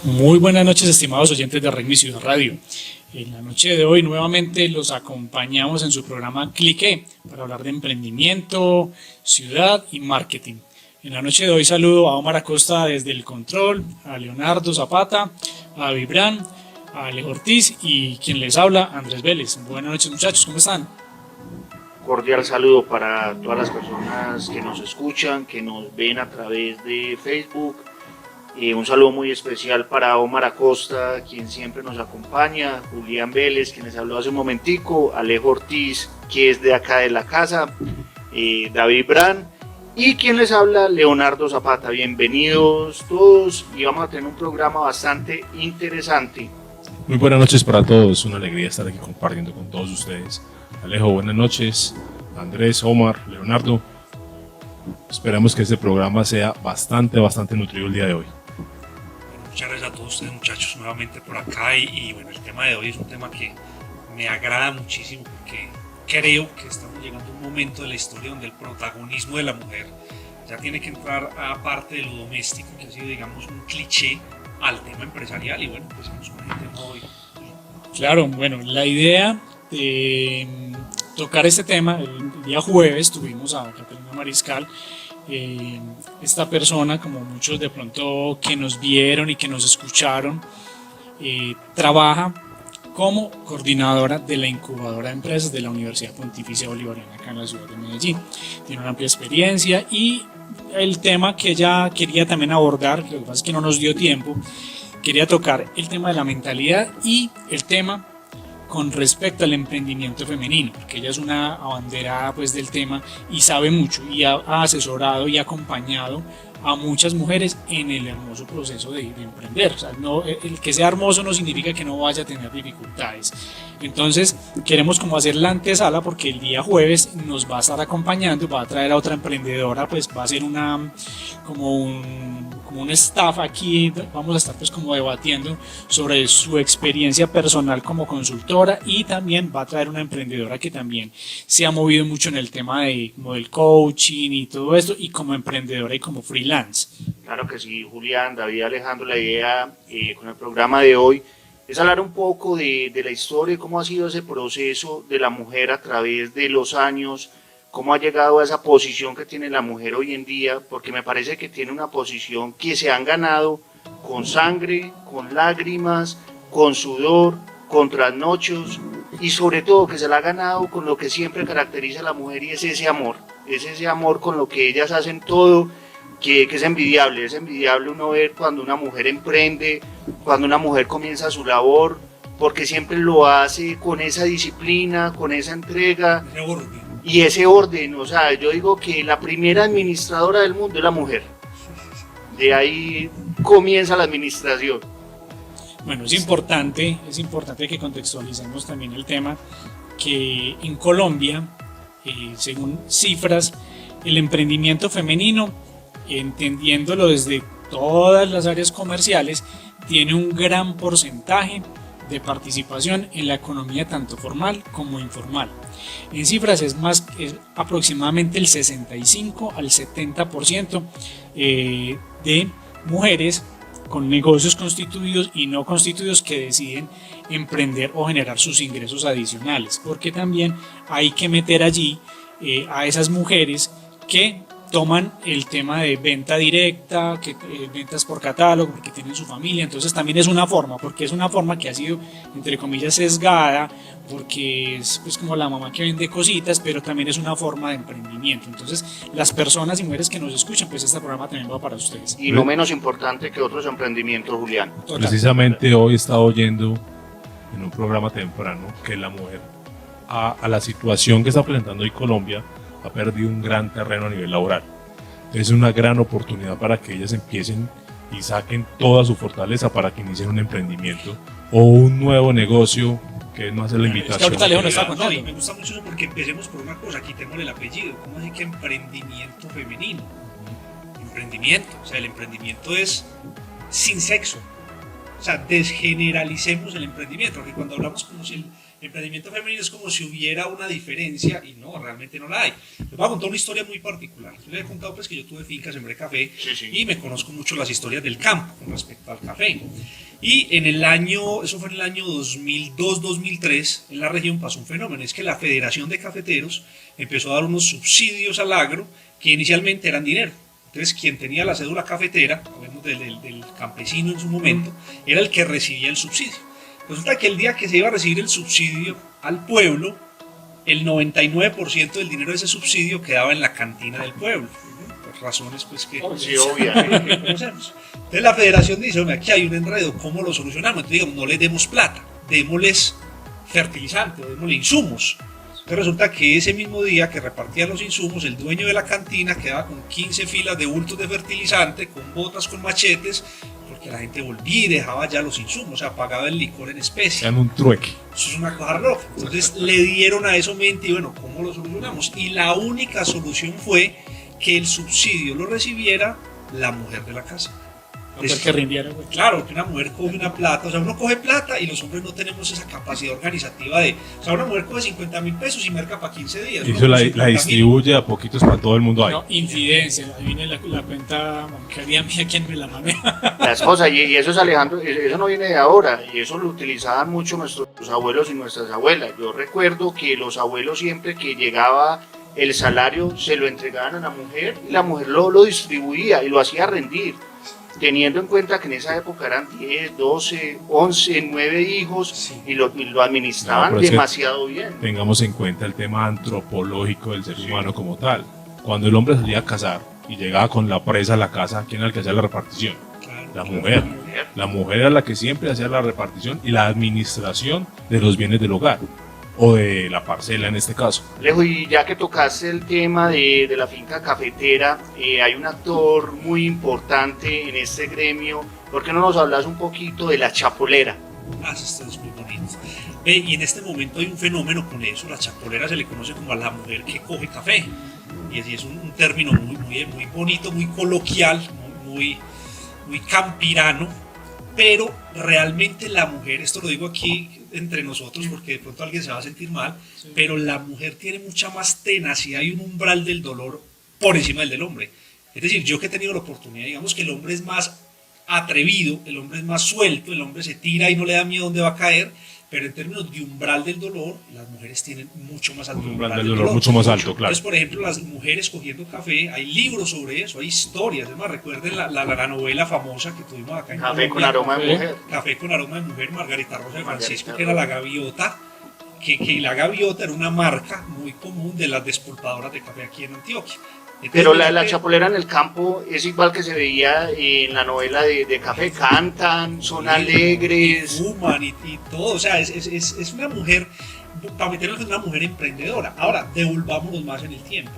Muy buenas noches, estimados oyentes de Red Mi Ciudad Radio. En la noche de hoy nuevamente los acompañamos en su programa Clique para hablar de emprendimiento, ciudad y marketing. En la noche de hoy saludo a Omar Acosta desde el control, a Leonardo Zapata, a Vibran, a Alejo Ortiz y quien les habla, Andrés Vélez. Buenas noches, muchachos, ¿cómo están? Cordial saludo para todas las personas que nos escuchan, que nos ven a través de Facebook. Un saludo muy especial para Omar Acosta, quien siempre nos acompaña, Julián Vélez, quien les habló hace un momentico, Alejo Ortiz, que es de acá de la casa, David Bran y quien les habla, Leonardo Zapata. Bienvenidos todos y vamos a tener un programa bastante interesante. Muy buenas noches para todos, una alegría estar aquí compartiendo con todos ustedes. Alejo, buenas noches, Andrés, Omar, Leonardo. Esperamos que este programa sea bastante nutrido el día de hoy. Muchas gracias a todos ustedes, muchachos, nuevamente por acá y bueno, el tema de hoy es un tema que me agrada muchísimo porque creo que estamos llegando a un momento de la historia donde el protagonismo de la mujer ya tiene que entrar a parte de lo doméstico, que ha sido, digamos, un cliché al tema empresarial. Y bueno, empezamos con el tema hoy. Claro, bueno, la idea de tocar este tema, el día jueves tuvimos a Catalina Mariscal. Esta persona, como muchos de pronto que nos vieron y que nos escucharon, trabaja como coordinadora de la incubadora de empresas de la Universidad Pontificia Bolivariana acá en la ciudad de Medellín. Tiene una amplia experiencia y el tema que ella quería también abordar, lo que pasa es que no nos dio tiempo, quería tocar el tema de la mentalidad y el tema con respecto al emprendimiento femenino, porque ella es una abanderada pues del tema y sabe mucho y ha asesorado y acompañado a muchas mujeres en el hermoso proceso de emprender. O sea, no, el que sea hermoso no significa que no vaya a tener dificultades. Entonces queremos como hacer la antesala porque el día jueves nos va a estar acompañando, va a traer a otra emprendedora, pues va a ser como un staff aquí, vamos a estar pues como debatiendo sobre su experiencia personal como consultora y también va a traer una emprendedora que también se ha movido mucho en el tema como del coaching y todo esto y como emprendedora y como freelance. Claro que sí, Julián, David, Alejandro, la idea con el programa de hoy es hablar un poco de la historia y cómo ha sido ese proceso de la mujer a través de los años, cómo ha llegado a esa posición que tiene la mujer hoy en día, porque me parece que tiene una posición que se han ganado con sangre, con lágrimas, con sudor, con trasnochos y sobre todo que se la ha ganado con lo que siempre caracteriza a la mujer y es ese amor con lo que ellas hacen todo, que es envidiable uno ver cuando una mujer emprende, cuando una mujer comienza su labor, porque siempre lo hace con esa disciplina, con esa entrega y ese orden. O sea, yo digo que la primera administradora del mundo es la mujer, de ahí comienza la administración. Bueno, es importante que contextualicemos también el tema que en Colombia, según cifras, el emprendimiento femenino, entendiéndolo desde todas las áreas comerciales, tiene un gran porcentaje de participación en la economía tanto formal como informal. En cifras es aproximadamente el 65 al 70% de mujeres con negocios constituidos y no constituidos que deciden emprender o generar sus ingresos adicionales, porque también hay que meter allí a esas mujeres que toman el tema de venta directa, ventas por catálogo, porque tienen su familia. Entonces también es una forma, porque es una forma que ha sido, entre comillas, sesgada, porque es pues como la mamá que vende cositas, pero también es una forma de emprendimiento. Entonces las personas y mujeres que nos escuchan, pues este programa también va para ustedes. Y no menos importante que otros emprendimientos, Julián. Total. Precisamente hoy he estado oyendo en un programa temprano que la mujer, a la situación que está presentando hoy Colombia, ha perdido un gran terreno a nivel laboral. Es una gran oportunidad para que ellas empiecen y saquen toda su fortaleza para que inicien un emprendimiento o un nuevo negocio, que no hace la invitación. Es que ahorita Leo nos está contando. No, y me gusta mucho eso porque empecemos por una cosa, quitémosle el apellido. ¿Cómo así que emprendimiento femenino? Emprendimiento, o sea, el emprendimiento es sin sexo. O sea, desgeneralicemos el emprendimiento, porque cuando hablamos como si emprendimiento femenino es como si hubiera una diferencia y no, realmente no la hay. Les voy a contar una historia muy particular. Yo les he contado pues que yo tuve finca, sembré café y me conozco mucho las historias del campo con respecto al café. Y en el año, eso fue en el año 2002-2003, en la región pasó un fenómeno, es que la Federación de Cafeteros empezó a dar unos subsidios al agro que inicialmente eran dinero. Entonces, quien tenía la cédula cafetera, hablemos del campesino en su momento, era el que recibía el subsidio. Resulta que el día que se iba a recibir el subsidio al pueblo, el 99% del dinero de ese subsidio quedaba en la cantina del pueblo. Por razones pues que conocemos. Entonces la federación dice, hombre, aquí hay un enredo, ¿cómo lo solucionamos? Entonces digamos, no les demos plata, démosles fertilizante, démosle insumos. Entonces resulta que ese mismo día que repartían los insumos, el dueño de la cantina quedaba con 15 filas de bultos de fertilizante, con botas, con machetes, porque la gente volvía y dejaba ya los insumos, o sea, pagaba el licor en especie. Eran un trueque. Eso es una cosa loca. Entonces le dieron a eso mente y bueno, ¿cómo lo solucionamos? Y la única solución fue que el subsidio lo recibiera la mujer de la casa. Que rindiera, güey. Claro, que una mujer coge una plata, o sea, uno coge plata y los hombres no tenemos esa capacidad organizativa de, o sea, una mujer coge 50.000 pesos y merca para 15 días. Y eso la distribuye a poquitos para todo el mundo ahí. No, infidencia, ahí viene la cuenta bancaria mía, ¿quién me la maneja? La esposa, y eso es Alejandro, eso no viene de ahora, y eso lo utilizaban mucho nuestros abuelos y nuestras abuelas. Yo recuerdo que los abuelos siempre que llegaba el salario se lo entregaban a la mujer y la mujer lo distribuía y lo hacía rendir. Teniendo en cuenta que en esa época eran 10, 12, 11, 9 hijos sí. y lo administraban demasiado bien. Tengamos en cuenta el tema antropológico del ser humano como tal. Cuando el hombre salía a cazar y llegaba con la presa a la casa, ¿quién era el que hacía la repartición? La mujer. La mujer era la que siempre hacía la repartición y la administración de los bienes del hogar. O de la parcela en este caso. Alejo, y ya que tocaste el tema de la finca cafetera, hay un actor muy importante en este gremio. ¿Por qué no nos hablas un poquito de la chapolera? Esto es muy bonito. Y en este momento hay un fenómeno con eso. La chapolera se le conoce como a la mujer que coge café. Y así es un término muy bonito, muy coloquial, muy campirano. Pero realmente la mujer, esto lo digo aquí entre nosotros porque de pronto alguien se va a sentir mal, sí. Pero la mujer tiene mucha más tenacidad y un umbral del dolor por encima del hombre. Es decir, yo que he tenido la oportunidad, digamos que el hombre es más atrevido, el hombre es más suelto, el hombre se tira y no le da miedo dónde va a caer, pero en términos de umbral del dolor, las mujeres tienen mucho más alto umbral del dolor, mucho más alto, claro. Entonces, por ejemplo, las mujeres cogiendo café, hay libros sobre eso, hay historias. Además, recuerden la novela famosa que tuvimos acá en Café Colombia, con aroma de mujer. Café con aroma de mujer, Margarita Rosa de Francisco, que era la gaviota, que la gaviota era una marca muy común de las despulpadoras de café aquí en Antioquia. Entonces, pero la chapolera en el campo es igual que se veía en la novela de Café, cantan, son alegres. Y fuman y todo, o sea, es una mujer, para meternos en una mujer emprendedora. Ahora, devolvámonos más en el tiempo.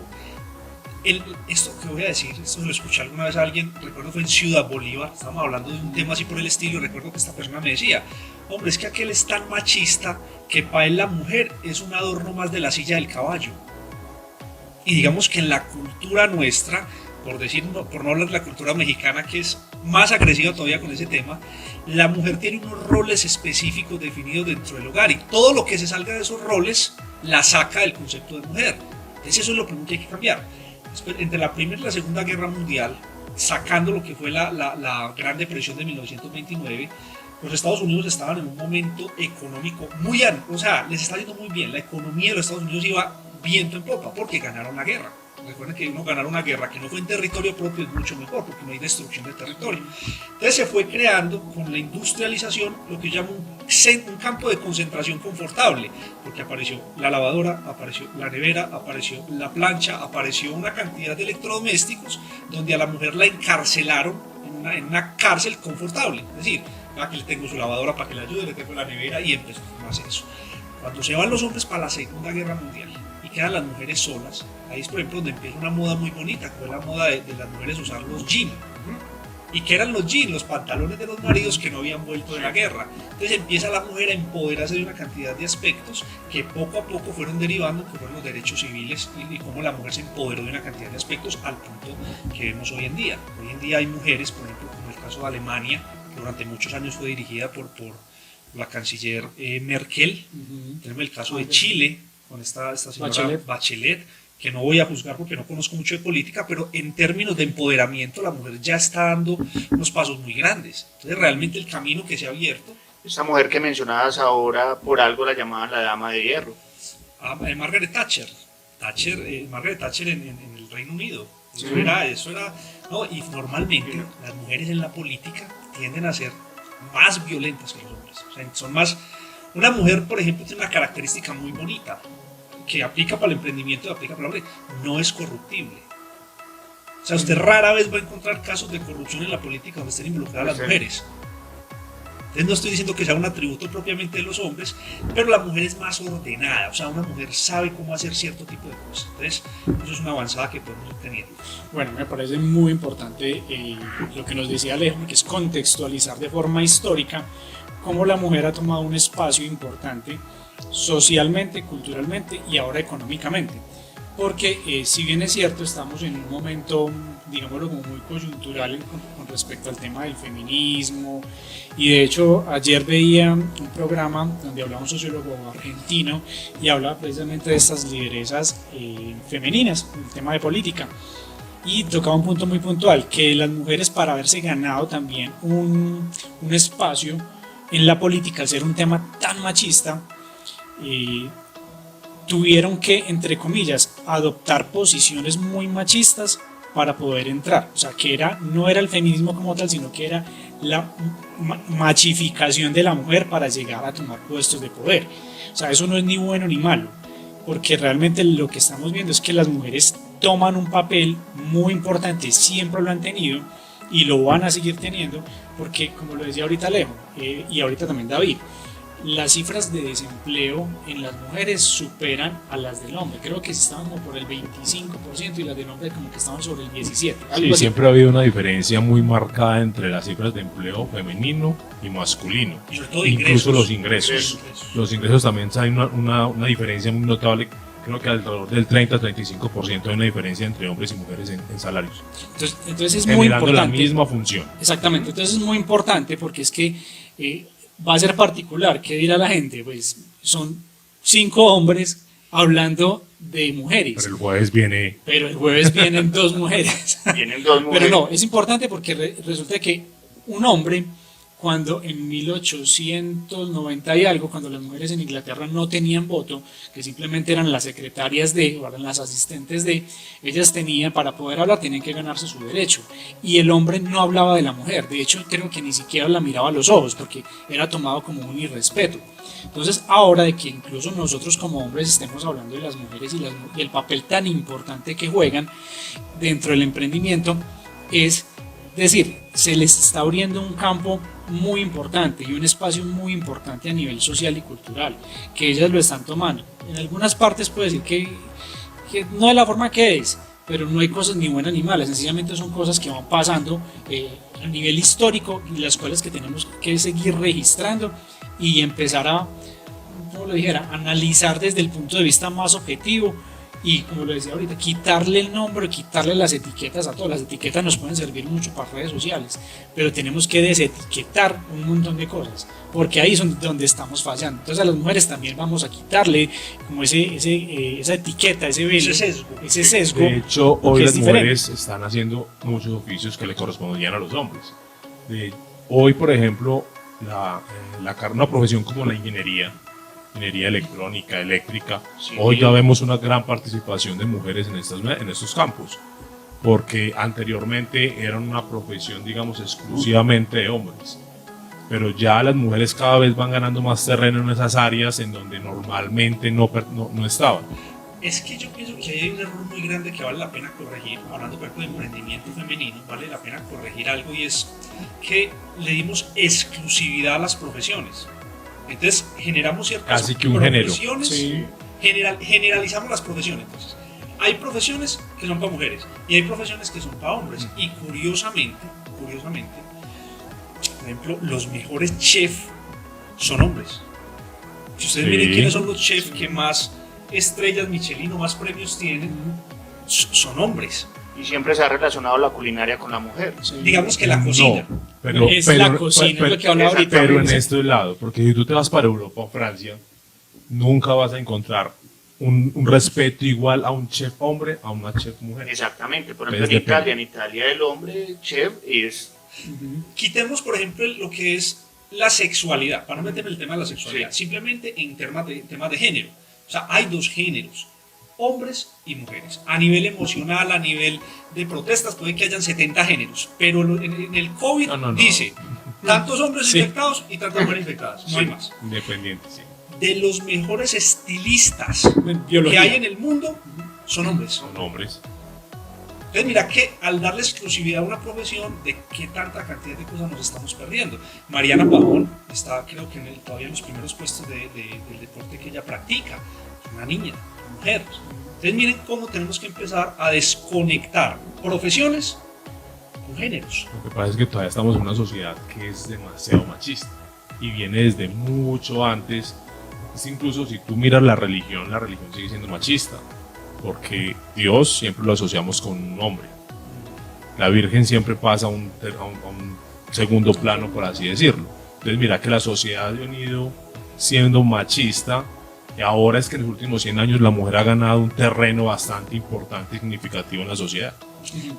Esto que voy a decir, esto lo escuché alguna vez a alguien, recuerdo fue en Ciudad Bolívar, estábamos hablando de un tema así por el estilo, recuerdo que esta persona me decía, hombre, es que aquel es tan machista que para él la mujer es un adorno más de la silla del caballo. Y digamos que en la cultura nuestra, por no hablar de la cultura mexicana, que es más agresiva todavía con ese tema, la mujer tiene unos roles específicos definidos dentro del hogar y todo lo que se salga de esos roles la saca del concepto de mujer. Entonces eso es lo primero que hay que cambiar. Entre la Primera y la Segunda Guerra Mundial, sacando lo que fue la Gran Depresión de 1929, los Estados Unidos estaban en un momento económico muy alto, o sea, les está yendo muy bien, la economía de los Estados Unidos iba viento en popa porque ganaron la guerra. Recuerden que uno ganar una guerra que no fue en territorio propio es mucho mejor porque no hay destrucción de territorio. Entonces se fue creando con la industrialización lo que llama un campo de concentración confortable, porque apareció la lavadora, apareció la nevera, apareció la plancha, apareció una cantidad de electrodomésticos donde a la mujer la encarcelaron en una cárcel confortable. Es decir, aquí le tengo su lavadora para que le ayude, le tengo la nevera y empezó a formarse eso. Cuando se van los hombres para la Segunda Guerra Mundial y quedan las mujeres solas, ahí es por ejemplo donde empieza una moda muy bonita, que fue la moda de las mujeres usar los jeans. ¿Y qué eran los jeans? Los pantalones de los maridos que no habían vuelto de la guerra. Entonces empieza la mujer a empoderarse de una cantidad de aspectos que poco a poco fueron derivando, que fueron los derechos civiles y cómo la mujer se empoderó de una cantidad de aspectos al punto que vemos hoy en día. Hoy en día hay mujeres, por ejemplo, como el caso de Alemania, que durante muchos años fue dirigida por la canciller Merkel, tenemos el caso de Chile, con esta señora Bachelet, que no voy a juzgar porque no conozco mucho de política, pero en términos de empoderamiento la mujer ya está dando unos pasos muy grandes. Entonces realmente el camino que se ha abierto. Esta mujer que mencionabas ahora, por algo la llamaban la Dama de Hierro. Margaret Thatcher. Margaret Thatcher en el Reino Unido. Sí. Eso era, no, y normalmente las mujeres en la política tienden a ser más violentas que los hombres. O sea, son más. Una mujer, por ejemplo, tiene una característica muy bonita que aplica para el emprendimiento y aplica para el hombre. No es corruptible. O sea, usted rara vez va a encontrar casos de corrupción en la política donde estén involucradas las mujeres. Entonces no estoy diciendo que sea un atributo propiamente de los hombres, pero la mujer es más ordenada, o sea, una mujer sabe cómo hacer cierto tipo de cosas. Entonces, eso es una avanzada que podemos ir teniendo. Bueno, me parece muy importante lo que nos decía Alejo, que es contextualizar de forma histórica cómo la mujer ha tomado un espacio importante socialmente, culturalmente y ahora económicamente. Porque si bien es cierto, estamos en un momento, digámoslo, como muy coyuntural con respecto al tema del feminismo, y de hecho ayer veía un programa donde hablaba un sociólogo argentino y hablaba precisamente de estas lideresas femeninas, el tema de política, y tocaba un punto muy puntual, que las mujeres, para haberse ganado también un espacio en la política, al ser un tema tan machista, tuvieron que, entre comillas, adoptar posiciones muy machistas para poder entrar. O sea, que no era el feminismo como tal, sino que era la machificación de la mujer para llegar a tomar puestos de poder. O sea, eso no es ni bueno ni malo, porque realmente lo que estamos viendo es que las mujeres toman un papel muy importante, siempre lo han tenido y lo van a seguir teniendo, porque como lo decía ahorita Alejo y ahorita también David, las cifras de desempleo en las mujeres superan a las del hombre. Creo que estaban como por el 25% y las del hombre como que estaban sobre el 17%. Sí, siempre ha habido una diferencia muy marcada entre las cifras de empleo femenino y masculino. Y sobre todo incluso ingresos. los ingresos. Los ingresos también hay una diferencia muy notable. Creo que alrededor del 30-35% hay una diferencia entre hombres y mujeres en salarios. Entonces es muy importante. La misma función. Exactamente. Entonces es muy importante porque es que va a ser particular. ¿Qué dirá la gente? Pues son 5 hombres hablando de mujeres. Pero el jueves vienen 2 mujeres. Vienen 2 mujeres. Pero no, es importante porque resulta que un hombre, cuando en 1890 y algo, cuando las mujeres en Inglaterra no tenían voto, que simplemente eran las secretarias o eran las asistentes ellas tenían, para poder hablar, tenían que ganarse su derecho. Y el hombre no hablaba de la mujer, de hecho creo que ni siquiera la miraba a los ojos, porque era tomado como un irrespeto. Entonces ahora de que incluso nosotros como hombres estemos hablando de las mujeres y el papel tan importante que juegan dentro del emprendimiento, es decir, se les está abriendo un campo muy importante y un espacio muy importante a nivel social y cultural, que ellas lo están tomando. En algunas partes puede decir que no de la forma que es, pero no hay cosas ni buenas ni malas, sencillamente son cosas que van pasando a nivel histórico y las cuales que tenemos que seguir registrando y empezar a, como lo dijera, analizar desde el punto de vista más objetivo. Y como lo decía ahorita, quitarle el nombre, quitarle las etiquetas a todas. Las etiquetas nos pueden servir mucho para redes sociales, pero tenemos que desetiquetar un montón de cosas, porque ahí es donde estamos fallando. Entonces a las mujeres también vamos a quitarle como esa etiqueta, ese velo, ese sesgo. De hecho, hoy las mujeres están haciendo muchos oficios que le correspondían a los hombres. Hoy, por ejemplo, una profesión como la ingeniería electrónica, eléctrica, sí. Hoy ya vemos una gran participación de mujeres en estos campos, porque anteriormente era una profesión, digamos, exclusivamente de hombres, pero ya las mujeres cada vez van ganando más terreno en esas áreas en donde normalmente no estaban. Es que yo pienso que hay un error muy grande que vale la pena corregir, hablando por ejemplo de emprendimiento femenino, vale la pena corregir algo, y es que le dimos exclusividad a las profesiones. Entonces generamos ciertas casi que un profesiones, sí. Generalizamos las profesiones. Entonces, hay profesiones que son para mujeres y hay profesiones que son para hombres. Y curiosamente, por ejemplo, los mejores chefs son hombres. Si ustedes miren quiénes son los chefs que más estrellas Michelin o más premios tienen, son hombres. y siempre se ha relacionado la culinaria con la mujer. Sí. Digamos que la cocina. No, pero, Es pero- la cocina, es lo que hablaba ahorita. pero en este lado, porque si tú te vas para Europa o Francia, nunca vas a encontrar un respeto igual a un chef hombre a una chef mujer. Exactamente, por Pues ejemplo depende. en Italia el hombre chef es Quitemos, por ejemplo, lo que es la sexualidad, para no meterme en el tema de la sexualidad, Sí. simplemente en temas de género. O sea, hay dos géneros, hombres y mujeres. A nivel emocional, a nivel de protestas, puede que hayan 70 géneros, pero en el COVID No. dice tantos hombres Sí. infectados y tantas mujeres infectadas, no hay más. Independiente, sí. De los mejores estilistas que Biología. hay en el mundo, son hombres. Son hombres. Entonces mira que al darle exclusividad a una profesión, de qué tanta cantidad de cosas nos estamos perdiendo. Mariana Pajón está creo que todavía en los primeros puestos del deporte que ella practica. Es una niña, una mujer. Entonces miren cómo tenemos que empezar a desconectar profesiones con géneros. Lo que pasa es que todavía estamos en una sociedad que es demasiado machista y viene desde mucho antes. Es incluso si tú miras la religión sigue siendo machista, porque Dios siempre lo asociamos con un hombre. La Virgen siempre pasa a un segundo plano, por así decirlo. Entonces mira que la sociedad ha venido siendo machista y ahora es que en los últimos 100 años la mujer ha ganado un terreno bastante importante y significativo en la sociedad.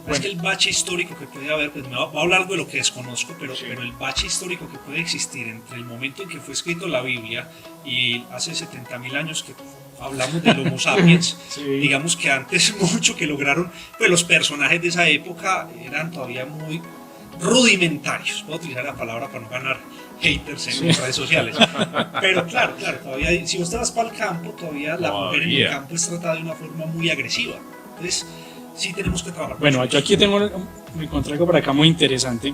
Es que el bache histórico que puede haber, pues me va a hablar de lo que desconozco, pero el bache histórico que puede existir entre el momento en que fue escrito la Biblia y hace 70.000 años que hablamos del Homo sapiens, Sí. digamos que antes mucho que lograron, pues los personajes de esa época eran todavía muy rudimentarios, puedo utilizar la palabra para no ganar haters en las redes sociales, pero claro, todavía, si vos te vas para el campo, todavía la mujer en el Todavía. campo es tratada de una forma muy agresiva, entonces sí tenemos que trabajar. Bueno, mucho yo aquí tengo, me encontré algo por acá muy interesante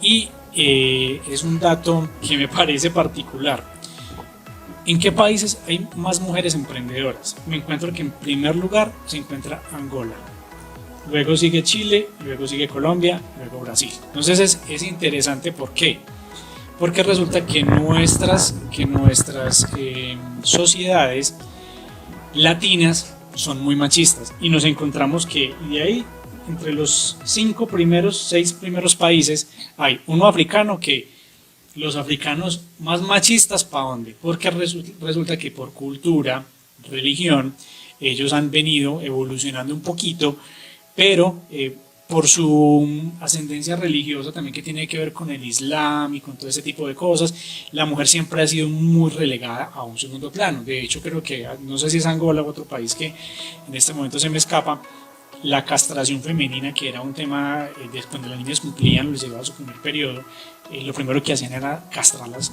y es un dato que me parece particular. ¿En qué países hay más mujeres emprendedoras? Me encuentro que en primer lugar se encuentra Angola, luego sigue Chile, luego sigue Colombia, luego Brasil. Entonces es interesante, ¿por qué? Porque resulta que nuestras sociedades latinas son muy machistas y nos encontramos que de ahí entre los 6 primeros países hay uno africano, que los africanos más machistas, ¿para dónde? Porque resulta que por cultura, religión, ellos han venido evolucionando un poquito, pero por su ascendencia religiosa también, que tiene que ver con el Islam y con todo ese tipo de cosas, la mujer siempre ha sido muy relegada a un segundo plano. De hecho, creo que, no sé si es Angola u otro país que en este momento se me escapa, la castración femenina, que era un tema de cuando las niñas cumplían, les llegaba su primer periodo, lo primero que hacían era castrar las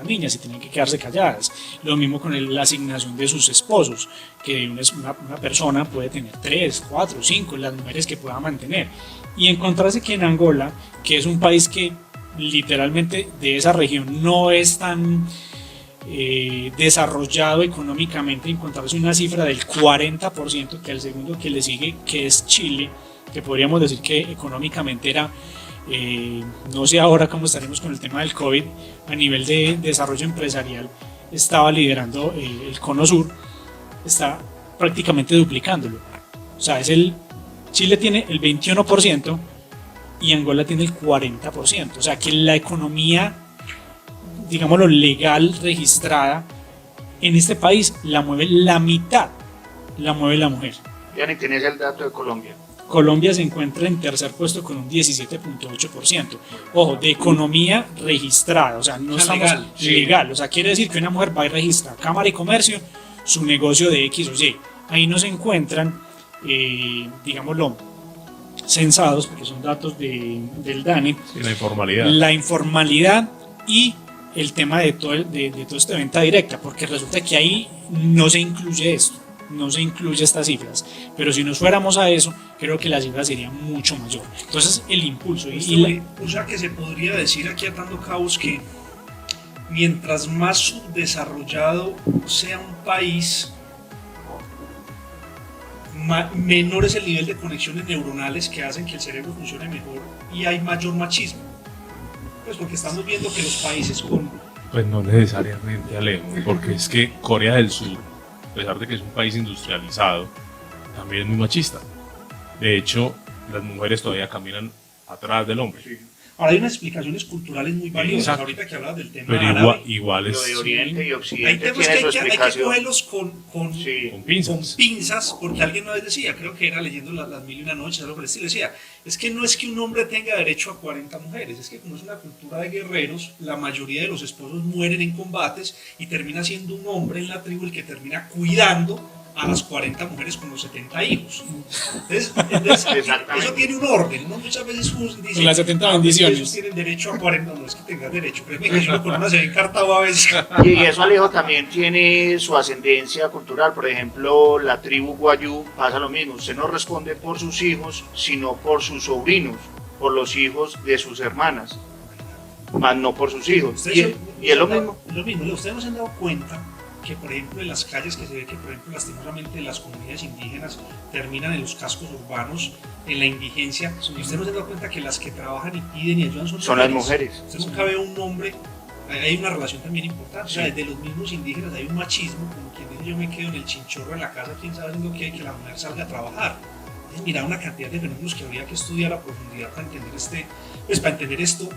niñas y tenían que quedarse calladas. Lo mismo con la asignación de sus esposos, que una persona puede tener 3, 4, 5, las mujeres que pueda mantener. Y encontrarse que en Angola, que es un país que literalmente de esa región no es tan desarrollado económicamente, encontrarse una cifra del 40%, que al segundo que le sigue, que es Chile, que podríamos decir que económicamente era, no sé ahora cómo estaremos con el tema del COVID, a nivel de desarrollo empresarial estaba liderando el Cono Sur, está prácticamente duplicándolo. O sea, Chile tiene el 21% y Angola tiene el 40%. O sea, que la economía, digámoslo, legal, registrada, en este país la mueve la mitad, la mueve la mujer. Ya ni tenés el dato de Colombia. Colombia se encuentra en tercer puesto con un 17.8%. Ojo, de economía registrada, o sea, no O sea, estamos legal, sí. legal. O sea, quiere decir que una mujer va y registra Cámara y Comercio su negocio de X o Y. Ahí no se encuentran, digámoslo, censados, porque son datos del DANE, Y la informalidad. la informalidad y el tema de todo esta venta directa, porque resulta que ahí no se incluye esto, no se incluye estas cifras, pero si nos fuéramos a eso, creo que la cifra sería mucho mayor. Entonces el impulso O sea que se podría decir aquí atando cabos que mientras más subdesarrollado sea un país, menor es el nivel de conexiones neuronales que hacen que el cerebro funcione mejor y hay mayor machismo. Pues porque estamos viendo que los países con... Pues no necesariamente, Alejo, porque es que Corea del Sur, a pesar de que es un país industrializado, también es muy machista. De hecho, las mujeres todavía caminan atrás del hombre. Sí. Ahora hay unas explicaciones culturales muy valiosas. Exacto. Ahorita que hablabas del tema Pero árabe, igual Lo es de Oriente y hay Occidente temas tiene su hay que explicación. cogerlos Sí. con pinzas. pinzas, porque alguien una vez decía, creo que era leyendo las mil y una noches, algo por el estilo, decía, es que no es que un hombre tenga derecho a 40 mujeres, es que como es una cultura de guerreros, la mayoría de los esposos mueren en combates y termina siendo un hombre en la tribu el que termina cuidando a las 40 mujeres con los 70 hijos. Entonces, eso tiene un orden. Uno muchas veces dice, Las 70 bendiciones. Ellos tienen derecho a 40, no es que tengas derecho, créeme que yo con una se ve encartado a veces. Y eso, Alejo, también tiene su ascendencia cultural. Por ejemplo, la tribu Guayú pasa lo mismo. Usted no responde por sus hijos, sino por sus sobrinos, por los hijos de sus hermanas, más no por sus hijos. Y es lo mismo. Lo mismo. Ustedes no se han dado cuenta que, por ejemplo, en las calles que se ve que, por ejemplo, lastimosamente las comunidades indígenas terminan en los cascos urbanos, en la indigencia. Sí. Y ustedes no se han dado cuenta que las que trabajan y piden y ayudan Son las mujeres. Usted nunca ve un hombre. Hay una relación también importante. Sí. O sea, desde los mismos indígenas hay un machismo, como quien dice, yo me quedo en el chinchorro de la casa, quién sabe haciendo qué, que la mujer salga a trabajar. Entonces, mira una cantidad de fenómenos que habría que estudiar a profundidad para entender para entender esto.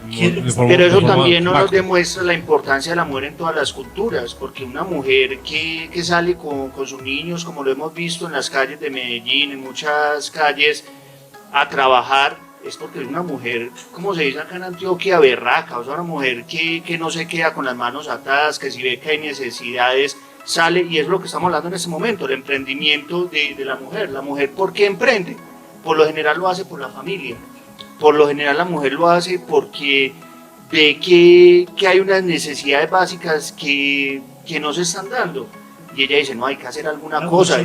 Pero eso también nos demuestra la importancia de la mujer en todas las culturas, porque una mujer que sale con sus niños, como lo hemos visto en las calles de Medellín, en muchas calles, a trabajar, es porque es una mujer, como se dice acá en Antioquia, berraca, o sea, una mujer que no se queda con las manos atadas, que si ve que hay necesidades, sale, y es lo que estamos hablando en este momento, el emprendimiento de la mujer. La mujer, ¿por qué emprende? Por lo general lo hace por la familia. Por lo general la mujer lo hace porque ve que hay unas necesidades básicas que no se están dando. Y ella dice, no, hay que hacer alguna cosa.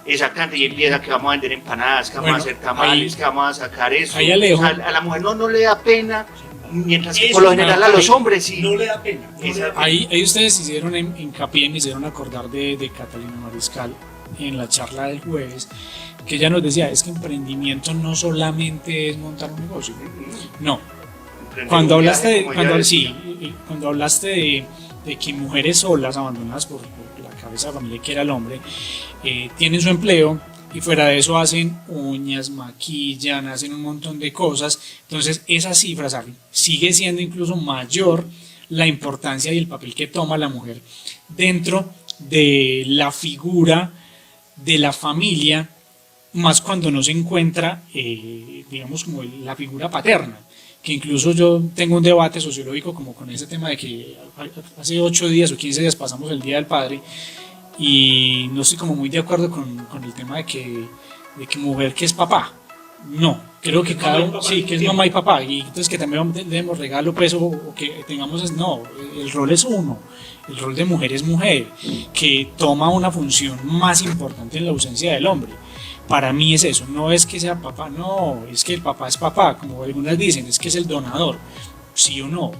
Exactamente, y empieza que vamos a vender empanadas, que vamos a hacer tamales, que vamos a sacar eso. Ahí Alejo. O sea, a la mujer no le da pena, mientras que por lo general a los hombres sí. No le da pena. Ahí ustedes hicieron hincapié, me hicieron acordar de Catalina Mariscal en la charla del jueves, que ella nos decía, es que emprendimiento no solamente es montar un negocio. No. Cuando hablaste cuando hablaste de que mujeres solas, abandonadas por la cabeza de familia que era el hombre, tienen su empleo y fuera de eso hacen uñas, maquillan, hacen un montón de cosas. Entonces esa cifra, ¿sabe? Sigue siendo incluso mayor la importancia y el papel que toma la mujer dentro de la figura de la familia, más cuando no se encuentra, digamos, como la figura paterna, que incluso yo tengo un debate sociológico como con ese tema de que hace 8 días o 15 días pasamos el Día del Padre y no estoy como muy de acuerdo con el tema de que mujer que es papá. No, creo que cada uno, sí, que es mamá y papá, y entonces que también demos regalo pues o que tengamos, no, el rol es uno, el rol de mujer es mujer, que toma una función más importante en la ausencia del hombre. Para mí es eso, no es que sea papá, no, es que el papá es papá, como algunas dicen, es que es el donador, sí o no.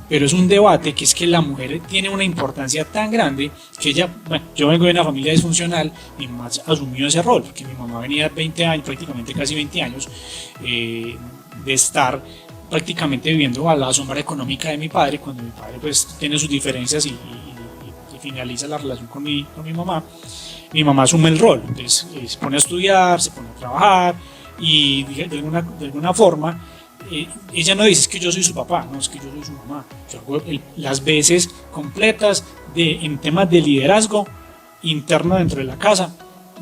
Pero es un debate que es que la mujer tiene una importancia tan grande que ella, bueno, yo vengo de una familia disfuncional, mi mamá asumió ese rol, porque mi mamá venía 20 años, prácticamente casi 20 años, de estar prácticamente viviendo a la sombra económica de mi padre, cuando mi padre pues tiene sus diferencias y finaliza la relación con mi mamá. Mi mamá asume el rol, entonces se pone a estudiar, se pone a trabajar y de alguna forma ella no dice es que yo soy su papá, no, es que yo soy su mamá. Yo hago las veces completas en temas de liderazgo interno dentro de la casa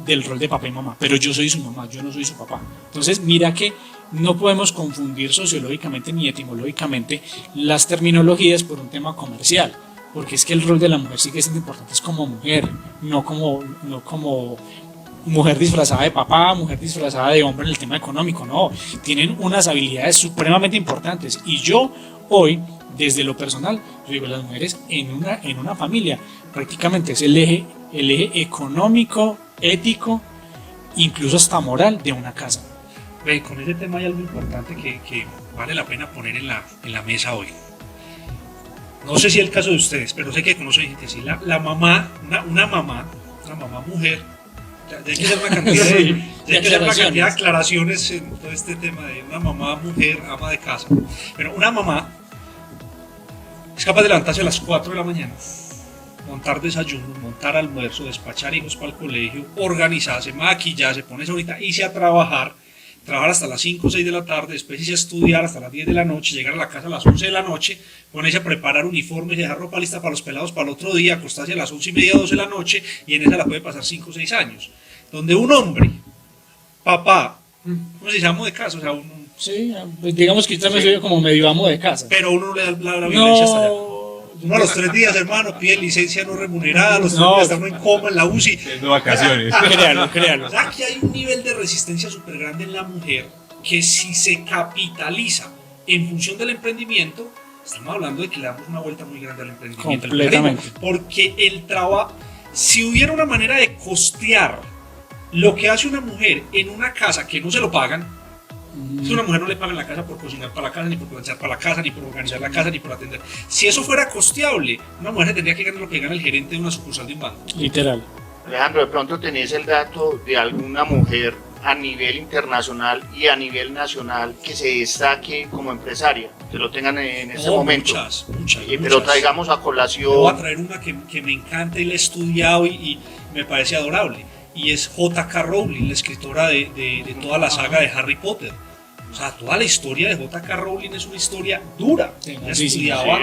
del rol de papá y mamá, pero yo soy su mamá, yo no soy su papá. Entonces mira que no podemos confundir sociológicamente ni etimológicamente las terminologías por un tema comercial, porque es que el rol de la mujer sigue siendo importante, es como mujer, no como mujer disfrazada de papá, mujer disfrazada de hombre en el tema económico, no, tienen unas habilidades supremamente importantes. Y yo hoy, desde lo personal, yo digo, las mujeres en una familia prácticamente es el eje económico, ético, incluso hasta moral de una casa. Con ese tema hay algo importante que vale la pena poner en la mesa hoy. No sé si es el caso de ustedes, pero sé que conocen gente así. La mamá, una mamá mujer, hay que hacer una cantidad de aclaraciones en todo este tema de una mamá, mujer, ama de casa. Pero una mamá es capaz de levantarse a las 4 de la mañana, montar desayuno, montar almuerzo, despachar hijos para el colegio, organizarse, maquillarse, ponerse ahorita, irse a trabajar, trabajar hasta las 5 o 6 de la tarde, después irse a estudiar hasta las 10 de la noche, llegar a la casa a las 11 de la noche, ponerse a preparar uniformes y dejar ropa lista para los pelados para el otro día, acostarse a las 11:30, 12 de la noche, y en esa la puede pasar 5 o 6 años. Donde un hombre, papá, ¿cómo se llama de casa? O sea, Sí, digamos que yo también soy como medio amo de casa. pero uno no le da la violencia hasta allá. No, Uno a los 3 días, hermano, pide licencia no remunerada, a los 3 No. días está uno en coma, en la UCI. Teniendo vacaciones. créalo, créalo. O sea, que hay un nivel de resistencia súper grande en la mujer que si se capitaliza en función del emprendimiento, estamos hablando de que le damos una vuelta muy grande al emprendimiento. Completamente. Porque el trabajo, si hubiera una manera de costear lo que hace una mujer en una casa que no se lo pagan, si una mujer no le pagan la casa por cocinar para la casa, ni por planchar para la casa, ni por organizar la casa, ni por atender. Si eso fuera costeable, una mujer tendría que ganar lo que gana el gerente de una sucursal de un banco. Literal. Alejandro, de pronto tenés el dato de alguna mujer a nivel internacional y a nivel nacional que se destaque como empresaria, que lo tengan en este momento. Muchas. Pero traigamos a Te voy a colación. traer una que me encanta y la he estudiado y me parece adorable. Y es J.K. Rowling, la escritora de toda la saga de Harry Potter. O sea, toda la historia de J.K. Rowling es una historia dura. Ella Sí, sí, estudiaba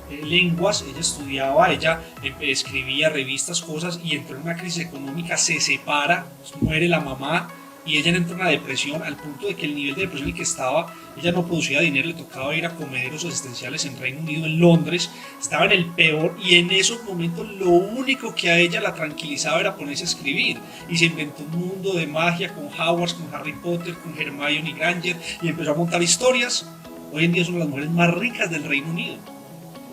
sí. lenguas, ella escribía revistas, cosas, y entró en una crisis económica, se separa, muere la mamá, y ella entra en una depresión al punto de que el nivel de depresión en el que estaba, ella no producía dinero, le tocaba ir a comederos asistenciales en Reino Unido, en Londres, estaba en el peor, y en esos momentos lo único que a ella la tranquilizaba era ponerse a escribir, y se inventó un mundo de magia con Hogwarts, con Harry Potter, con Hermione Granger, y empezó a montar historias. Hoy en día son las mujeres más ricas del Reino Unido.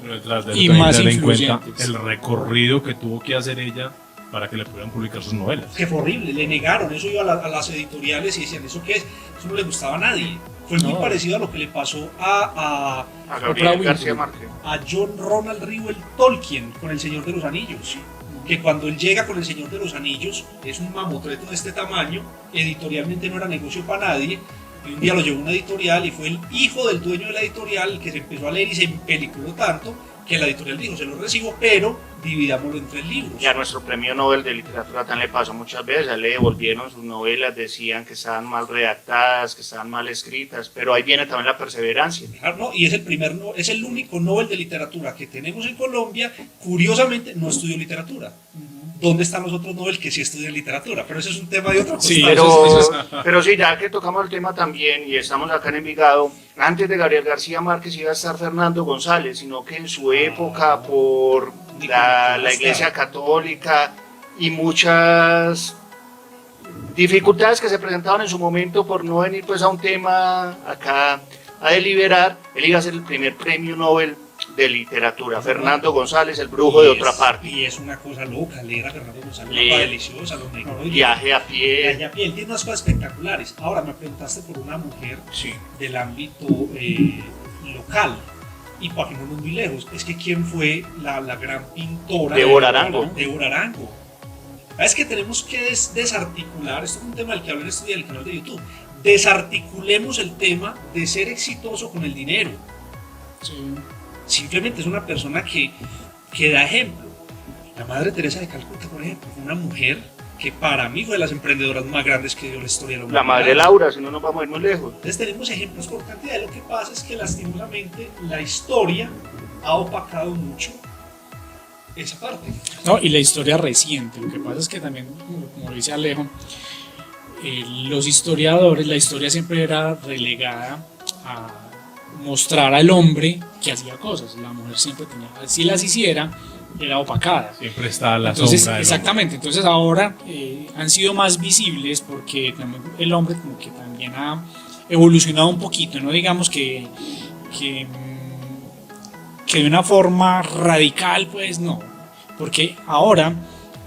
Pero detrás de eso Y también más tener en cuenta influyentes. el recorrido que tuvo que hacer ella para que le pudieran publicar sus novelas. Que fue horrible, le negaron, eso iba a las editoriales y decían, ¿eso qué es? Eso no le gustaba a nadie. Fue muy No. parecido a lo que le pasó a A Oprah Gabriel Winfrey. García Márquez. John Ronald Reuel Tolkien con El Señor de los Anillos. Que cuando él llega con El Señor de los Anillos, es un mamotreto de este tamaño, editorialmente no era negocio para nadie, y un día lo llevó a una editorial y fue el hijo del dueño de la editorial el que se empezó a leer y se empeliculó tanto que la editorial dijo, se lo recibo, pero dividámoslo en 3 libros. Y a nuestro premio Nobel de Literatura también le pasó muchas veces, a él le devolvieron sus novelas, decían que estaban mal redactadas, que estaban mal escritas, pero ahí viene también la perseverancia. ¿No? Y es es el único Nobel de Literatura que tenemos en Colombia. Curiosamente, no estudió literatura. ¿Dónde están los otros Nobel que sí estudian literatura? Pero ese es un tema de otra cosa. Sí, Pero sí, ya que tocamos el tema también y estamos acá en Envigado, antes de Gabriel García Márquez iba a estar Fernando González, sino que en su época por la Iglesia Católica y muchas dificultades que se presentaban en su momento por no venir pues a un tema acá a deliberar, él iba a ser el primer premio Nobel de literatura. Fernando González, el brujo de otra parte. Y es una cosa loca, leer a Fernando González, Leer. una cosa deliciosa, los negros. Viaje a pie. Él tiene unas cosas espectaculares. Ahora me preguntaste por una mujer Sí. del ámbito local. Y para que no nos muy lejos, es que quién fue la gran pintora Débora Arango. Débora Arango. Es que tenemos que desarticular, esto es un tema del que hablé en estos días en el canal de YouTube, desarticulemos el tema de ser exitoso con el dinero. Sí. Simplemente es una persona que da ejemplo. La Madre Teresa de Calcuta, por ejemplo, fue una mujer que para mí fue de las emprendedoras más grandes que dio la historia de la La humanidad. madre Laura, si no nos vamos a ir muy lejos. Entonces tenemos ejemplos por cantidad. Lo que pasa es que lastimosamente la historia ha opacado mucho esa parte. No, y la historia reciente. Lo que pasa es que también, como dice Alejo, los historiadores, la historia siempre era relegada a mostrar al hombre que hacía cosas. La mujer siempre tenía, si las hiciera, era opacada. Siempre está la Entonces, sombra del exactamente, entonces ahora han sido más visibles porque también el hombre como que también ha evolucionado un poquito, no digamos que de una forma radical, pues no, porque ahora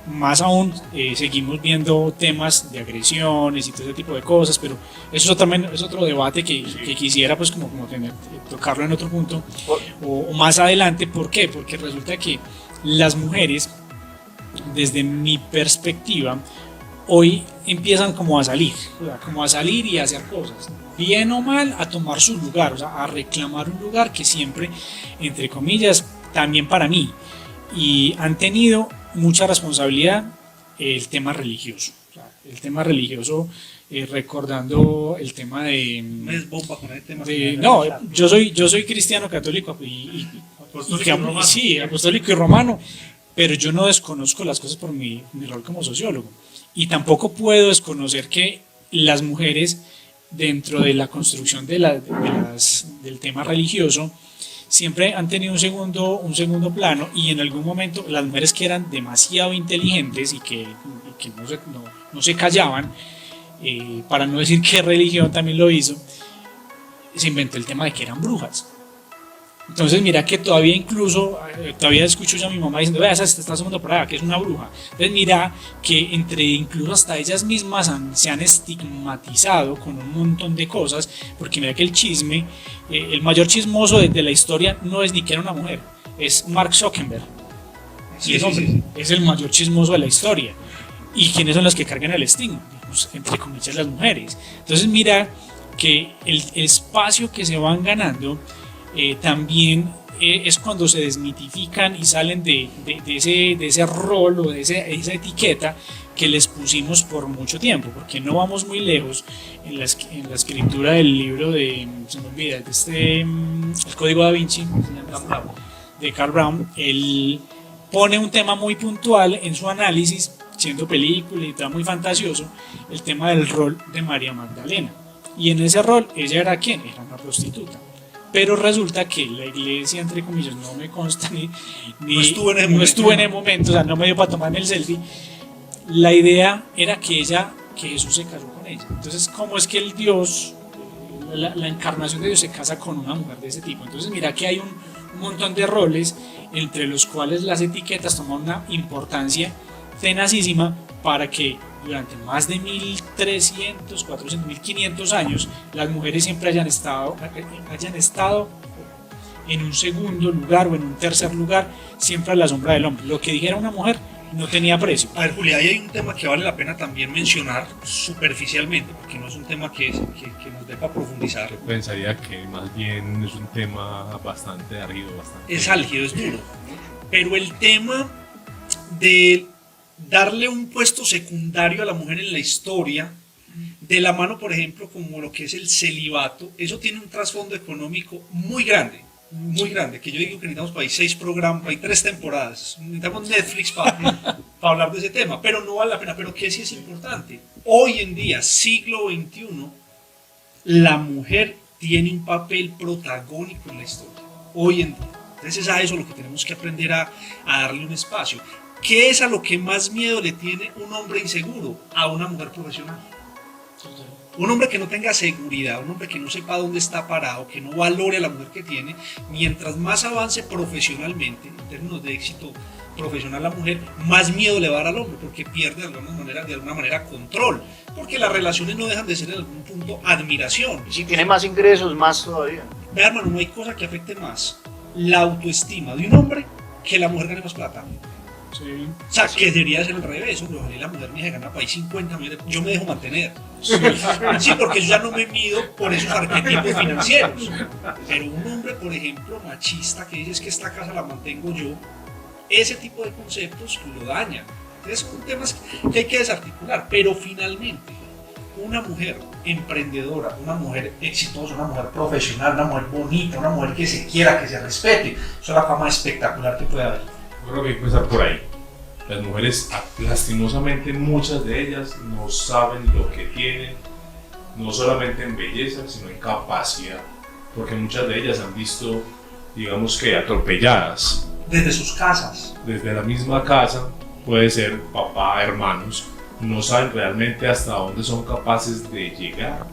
más aún seguimos viendo temas de agresiones y todo ese tipo de cosas, pero eso también es otro debate que quisiera pues como tocarlo en otro punto o más adelante. ¿Por qué? Porque resulta que las mujeres, desde mi perspectiva, hoy empiezan como a salir y a hacer cosas, bien o mal, a tomar su lugar, o sea, a reclamar un lugar que siempre, entre comillas, también para mí, y han tenido mucha responsabilidad el tema religioso. O sea, el tema religioso recordando el tema No es bomba con el tema. no, yo soy cristiano católico sí, apostólico y romano, pero yo no desconozco las cosas por mi rol como sociólogo. Y tampoco puedo desconocer que las mujeres, dentro de la construcción del tema religioso, siempre han tenido un segundo plano, y en algún momento las mujeres que eran demasiado inteligentes y que no se callaban, para no decir que religión también lo hizo, se inventó el tema de que eran brujas. Entonces mira que todavía escucho yo a mi mamá diciendo, vea, esa está asomando por allá, que es una bruja. Entonces mira que incluso hasta ellas mismas se han estigmatizado con un montón de cosas, porque mira que el chisme, el mayor chismoso de la historia no es ni que era una mujer, es Mark Zuckerberg. Sí, es hombre, sí. Es el mayor chismoso de la historia. ¿Y quiénes son los que cargan el estigma? Pues, entre comillas, las mujeres. Entonces mira que el espacio que se van ganando también es cuando se desmitifican y salen de ese rol o de esa etiqueta que les pusimos por mucho tiempo, porque no vamos muy lejos en la escritura del libro se me olvida, El Código Da Vinci, de Karl Brown. Él pone un tema muy puntual en su análisis, siendo película y todo muy fantasioso, el tema del rol de María Magdalena. Y en ese rol, ella era ¿quién? Era una prostituta. Pero resulta que la iglesia, entre comillas, no me consta no estuvo en el momento, o sea, no me dio para tomarme el selfie. La idea era que Jesús se casó con ella. Entonces, ¿cómo es que el Dios, la encarnación de Dios, se casa con una mujer de ese tipo? Entonces, mira que hay un montón de roles entre los cuales las etiquetas toman una importancia tenacísima para que durante más de 1300, 400, 1500 años las mujeres siempre hayan estado en un segundo lugar o en un tercer lugar, siempre a la sombra del hombre. Lo que dijera una mujer no tenía precio. A ver, Julia, ahí hay un tema que vale la pena también mencionar superficialmente, porque no es un tema que nos dé para profundizar. Yo pensaría que más bien es un tema bastante árido, es álgido, es duro. Pero el tema de darle un puesto secundario a la mujer en la historia, de la mano, por ejemplo, como lo que es el celibato, eso tiene un trasfondo económico muy grande, que yo digo que necesitamos para ahí 6 programas, para ahí 3 temporadas, necesitamos Netflix para hablar de ese tema, pero no vale la pena. Pero que sí es importante, hoy en día, siglo XXI, la mujer tiene un papel protagónico en la historia, hoy en día. Entonces es a eso lo que tenemos que aprender a darle un espacio. ¿Qué es a lo que más miedo le tiene un hombre inseguro? A una mujer profesional. Un hombre que no tenga seguridad, un hombre que no sepa dónde está parado, que no valore a la mujer que tiene, mientras más avance profesionalmente, en términos de éxito profesional la mujer, más miedo le va a dar al hombre, porque pierde de alguna manera control, porque las relaciones no dejan de ser en algún punto admiración. Y si tiene más ingresos, más todavía. Vea, hermano, no hay cosa que afecte más la autoestima de un hombre que la mujer gane más plata. Sí. O sea, que debería ser al revés. Ojalá la mujer mía se gana para ahí 50 millones, yo me dejo mantener. Sí, porque yo ya no me mido por esos arquetipos financieros. Pero un hombre, por ejemplo, machista, que dice es que esta casa la mantengo yo, ese tipo de conceptos lo dañan. Entonces son temas que hay que desarticular. Pero finalmente, una mujer emprendedora, una mujer exitosa, una mujer profesional, una mujer bonita, una mujer que se quiera, que se respete, eso es la fama espectacular que puede haber. Yo creo que hay que empezar por ahí. Las mujeres, lastimosamente, muchas de ellas no saben lo que tienen, no solamente en belleza, sino en capacidad, porque muchas de ellas han visto, digamos que atropelladas. Desde sus casas. Desde la misma casa, puede ser papá, hermanos, no saben realmente hasta dónde son capaces de llegar,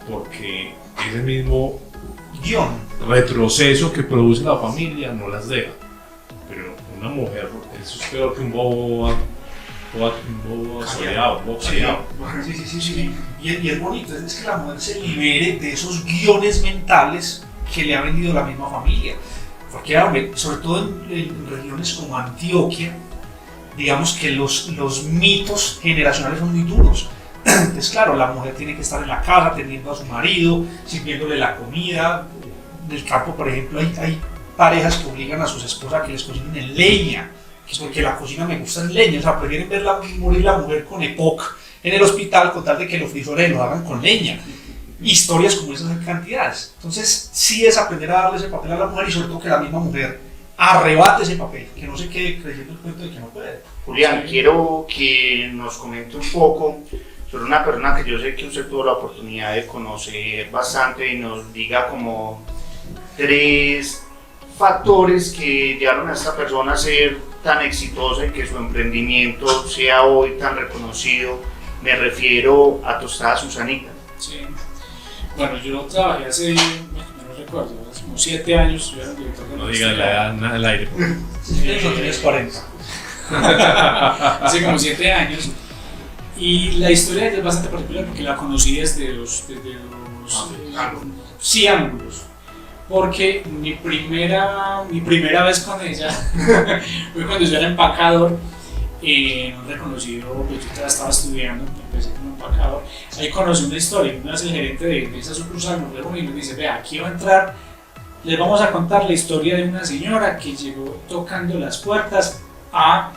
porque ese mismo retroceso que produce la familia no las deja. Pero una mujer, eso es peor que un bobo soleado, un bobo callado. Sí. Y es bonito, es que la mujer se libere de esos guiones mentales que le ha vendido la misma familia. Porque, sobre todo en regiones como Antioquia, digamos que los mitos generacionales son muy duros. Entonces, claro, la mujer tiene que estar en la casa atendiendo a su marido, sirviéndole la comida. En el campo, por ejemplo, hay parejas que obligan a sus esposas a que les cocinen en leña, porque la cocina me gusta en leña, o sea, prefieren morir la mujer con EPOC en el hospital con tal de que los frijoles lo hagan con leña. Historias como esas en cantidades. Entonces, sí es aprender a darle ese papel a la mujer y sobre todo que la misma mujer arrebate ese papel, que no se quede creyendo el cuento de que no puede. Julián, quiero que nos comente un poco sobre una persona que yo sé que usted tuvo la oportunidad de conocer bastante y nos diga como 3 factores que llevaron a esta persona a ser tan exitosa y que su emprendimiento sea hoy tan reconocido. Me refiero a Tostadas Susanita. Sí. Bueno, yo trabajé hace, no recuerdo, hace como 7 años, yo era el director de No digan la edad nada al aire. Eso tienes 40. hace como 7 años. Y la historia de ella es bastante particular porque la conocí desde los sí, ángulos. Porque mi primera vez con ella fue cuando yo era empacador en un reconocido, pues yo estaba estudiando, empecé como empacador. Ahí conocí una historia, una vez el gerente de esa sucursal nos reunió y nos dice, vea, aquí va a entrar, les vamos a contar la historia de una señora que llegó tocando las puertas a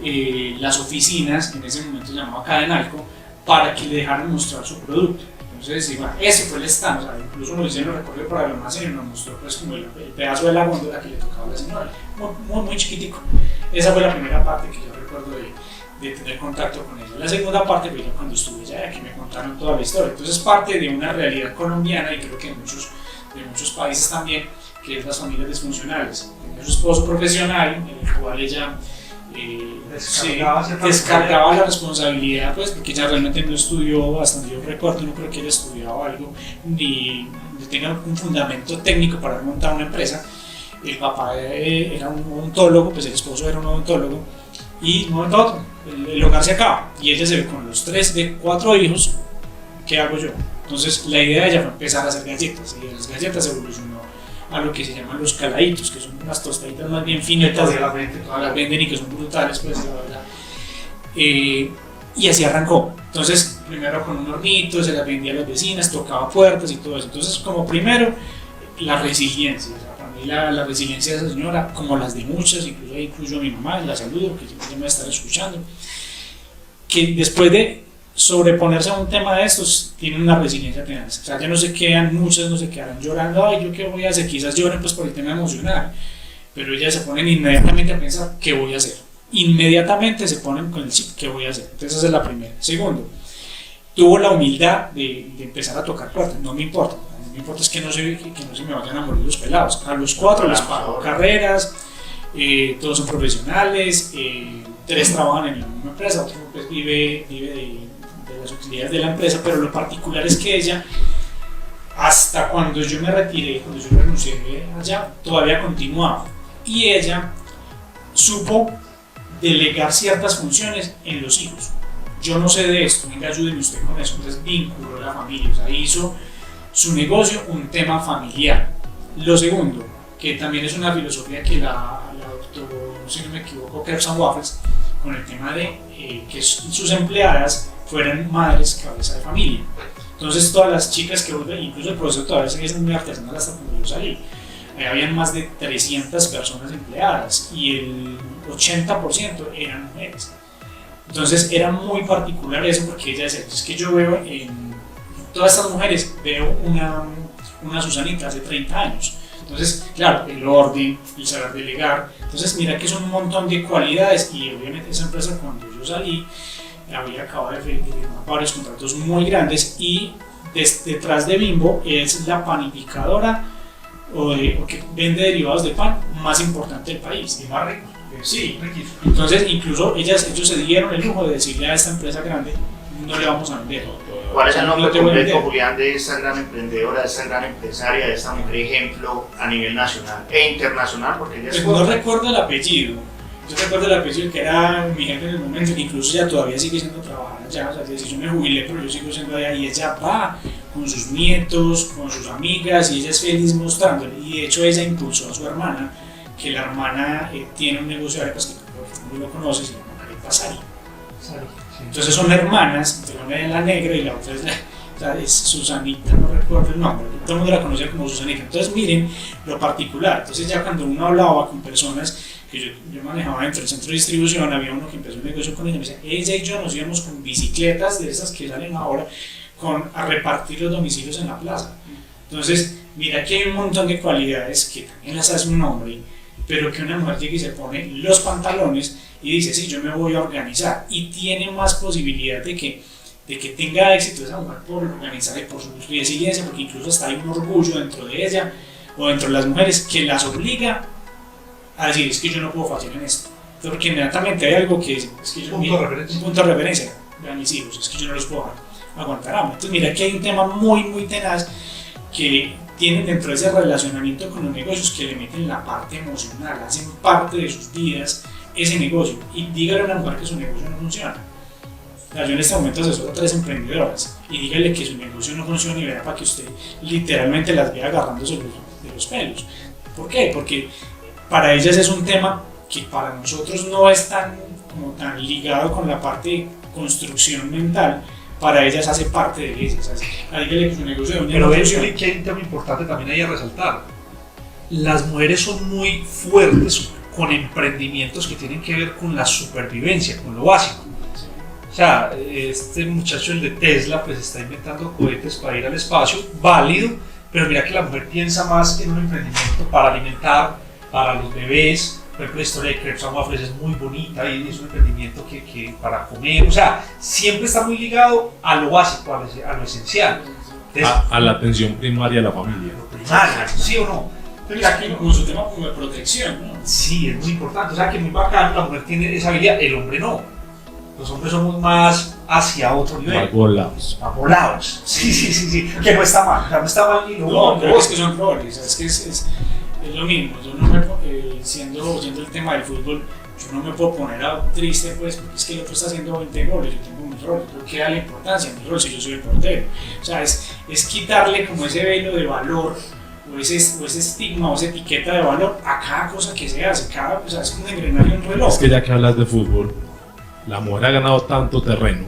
las oficinas, en ese momento llamaba Cadenalco, para que le dejaran mostrar su producto. Entonces, bueno, ese fue el stand, o sea, incluso nos hicieron recorrido para el almacén y nos mostró pues, como el pedazo de la góndola que le tocaba a la señora, muy chiquitico. Esa fue la primera parte que yo recuerdo de tener contacto con ella. La segunda parte fue ya cuando estuve allá, que me contaron toda la historia. Entonces, parte de una realidad colombiana y creo que de muchos países también, que es las familias disfuncionales. Tenía su esposo profesional, en el cual ella descargaba la responsabilidad, pues, porque ella realmente no estudió, hasta donde yo recuerdo, no creo que haya estudiado algo, ni tenga un fundamento técnico para montar una empresa. El papá era un odontólogo, pues el esposo era un odontólogo, y de un momento a otro, el hogar se acaba, y ella se ve con los 3 de 4 hijos, ¿qué hago yo? Entonces la idea de ella fue empezar a hacer galletas, y de las galletas evolucionó a lo que se llaman los caladitos, que son unas tostaditas más bien finitas, todas las venden y que son brutales, pues la verdad. Y así arrancó. Entonces, primero con un hornito, se las vendía a las vecinas, tocaba puertas y todo eso. Entonces, como primero, la resiliencia. O sea, para mí la resiliencia de esa señora, como las de muchas, incluso a mi mamá, la saludo, que siempre me va a estar escuchando, que después de sobreponerse a un tema de estos, tienen una resiliencia tenaz. O sea, ya muchas no se quedarán llorando, ay, ¿yo qué voy a hacer? Quizás lloren pues por el tema emocional, pero ellas se ponen inmediatamente a pensar, ¿qué voy a hacer? Inmediatamente se ponen con el chip, ¿qué voy a hacer? Entonces esa es la primera. Segundo, tuvo la humildad de empezar a tocar puertas, no me importa es que no se me vayan a morir los pelados. A los 4 les pago carreras, todos son profesionales, 3 trabajan en la misma empresa, otro pues vive de las utilidades de la empresa, pero lo particular es que ella, hasta cuando yo me retiré, cuando yo renuncié allá, todavía continuaba, y ella supo delegar ciertas funciones en los hijos. Yo no sé de esto, venga, ayúdeme usted con eso. Entonces vinculó a la familia, o sea, hizo su negocio un tema familiar. Lo segundo, que también es una filosofía que la adoptó, si no me equivoco, Crepes & Waffles, con el tema de que sus empleadas fueran madres cabeza de familia. Entonces todas las chicas que, incluso el proceso todavía seguía siendo muy artesanal hasta cuando yo salí, habían más de 300 personas empleadas y el 80% eran mujeres. Entonces era muy particular eso, porque ella decía, es que yo veo en todas estas mujeres, veo una Susanita hace 30 años. Entonces, claro, el orden, el saber delegar. Entonces, mira que son un montón de cualidades, y obviamente esa empresa, cuando yo salí, había acabado de firmar varios contratos muy grandes, y detrás de Bimbo es la panificadora o que vende derivados de pan más importante del país. Y más rico. Sí, entonces incluso ellos se dieron el lujo de decirle a esta empresa grande, no le vamos a vender. ¿Cuál es el nombre completo, Julián, de esta gran emprendedora, de esta gran empresaria, de esta mujer ejemplo a nivel nacional e internacional? Porque ella es no recuerdo el apellido. Yo recuerdo el apellido, que era mi jefe en el momento, que incluso ella todavía sigue siendo trabajadora allá. O sea, si yo me jubilé, pero yo sigo siendo allá, y ella va con sus nietos, con sus amigas, y ella es feliz mostrándole. Y de hecho ella impulsó a su hermana, que la hermana tiene un negocio de arepas que tú lo conoces, se llama Arepa Sari. Entonces son hermanas, una es la negra y la otra es Susanita, no recuerdo el nombre, todo el mundo la conocía como Susanita. Entonces miren lo particular. Entonces ya cuando uno hablaba con personas que yo manejaba dentro del centro de distribución, había uno que empezó un negocio con ella, me decía, ella y yo nos íbamos con bicicletas de esas que salen ahora a repartir los domicilios en la plaza. Entonces, mira que hay un montón de cualidades que también las hace un hombre, pero que una mujer llega y se pone los pantalones y dice, sí, yo me voy a organizar, y tiene más posibilidad de que tenga éxito esa mujer por organizarse, por su resiliencia, porque incluso hasta hay un orgullo dentro de ella o dentro de las mujeres que las obliga a decir, es que yo no puedo fallar en esto, porque inmediatamente hay algo que es que yo, un punto de referencia, vean mis hijos, es que yo no los puedo aguantar hambre. Entonces mira que hay un tema muy muy tenaz que tienen dentro de ese relacionamiento con los negocios, que le meten la parte emocional, hacen parte de sus vidas ese negocio, y dígale a una mujer que su negocio no funciona. Yo en este momento asesoro a 3 emprendedoras y dígale que su negocio no funciona y verá para que usted literalmente las vea agarrándose de los pelos. ¿Por qué? Porque para ellas es un tema que para nosotros no es tan ligado con la parte de construcción mental. Para ellas hace parte de ellas. Dígale que su negocio Pero ven que hay un tema importante también ahí a resaltar. Las mujeres son muy fuertes con emprendimientos que tienen que ver con la supervivencia, con lo básico. O sea, este muchacho, el de Tesla, pues está inventando cohetes para ir al espacio, válido, pero mira que la mujer piensa más en un emprendimiento para alimentar, para los bebés. Por ejemplo, la historia de Crepes and Waffles es muy bonita y es un emprendimiento que para comer, o sea, siempre está muy ligado a lo básico, a lo esencial. Entonces, a la atención primaria a la familia. Primaria, ¿sí o no? Mira que como su tema como de protección, ¿no? Sí, es muy importante, o sea, que muy bacán, la mujer tiene esa habilidad, el hombre no. Los hombres somos más hacia otro nivel. Más volados. Amolados. Sí. Que no está mal. O sea, no está mal ni lo No, pero es que son roles. Es que es lo mismo. Yo no me, oyendo el tema del fútbol, yo no me puedo poner triste, pues, porque es que el otro está haciendo 20 goles. Yo tengo mi rol. ¿Por qué darle importancia a mi rol si yo soy el portero? O sea, es quitarle como ese velo de valor, o ese estigma o esa etiqueta de valor a cada cosa que se hace. O sea, es como un engranaje, un reloj. Es que ya que hablas de fútbol, la mujer ha ganado tanto terreno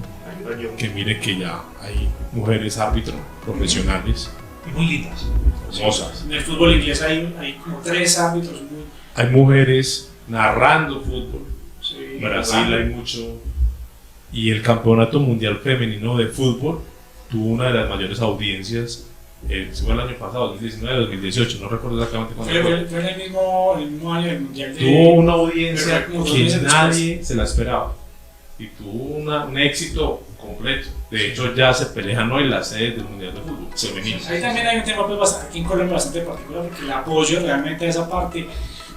que mire que ya hay mujeres árbitros profesionales y muy lindas, hermosas. En el fútbol inglés hay como 3 árbitros. Hay mujeres narrando fútbol. Sí, En Brasil hay mucho. Y el campeonato mundial femenino de fútbol tuvo una de las mayores audiencias. Fue el año pasado, 2019, 2018, no recuerdo exactamente cuándo fue. Fue en el mismo año del mundial. Tuvo una audiencia como 2 que meses nadie después. se la esperaba. Y tuvo un éxito completo. De hecho, ya se pelean hoy las sedes del Mundial de Fútbol femenino. Ahí también hay un tema pues, aquí en Colombia bastante particular, porque el apoyo realmente a esa parte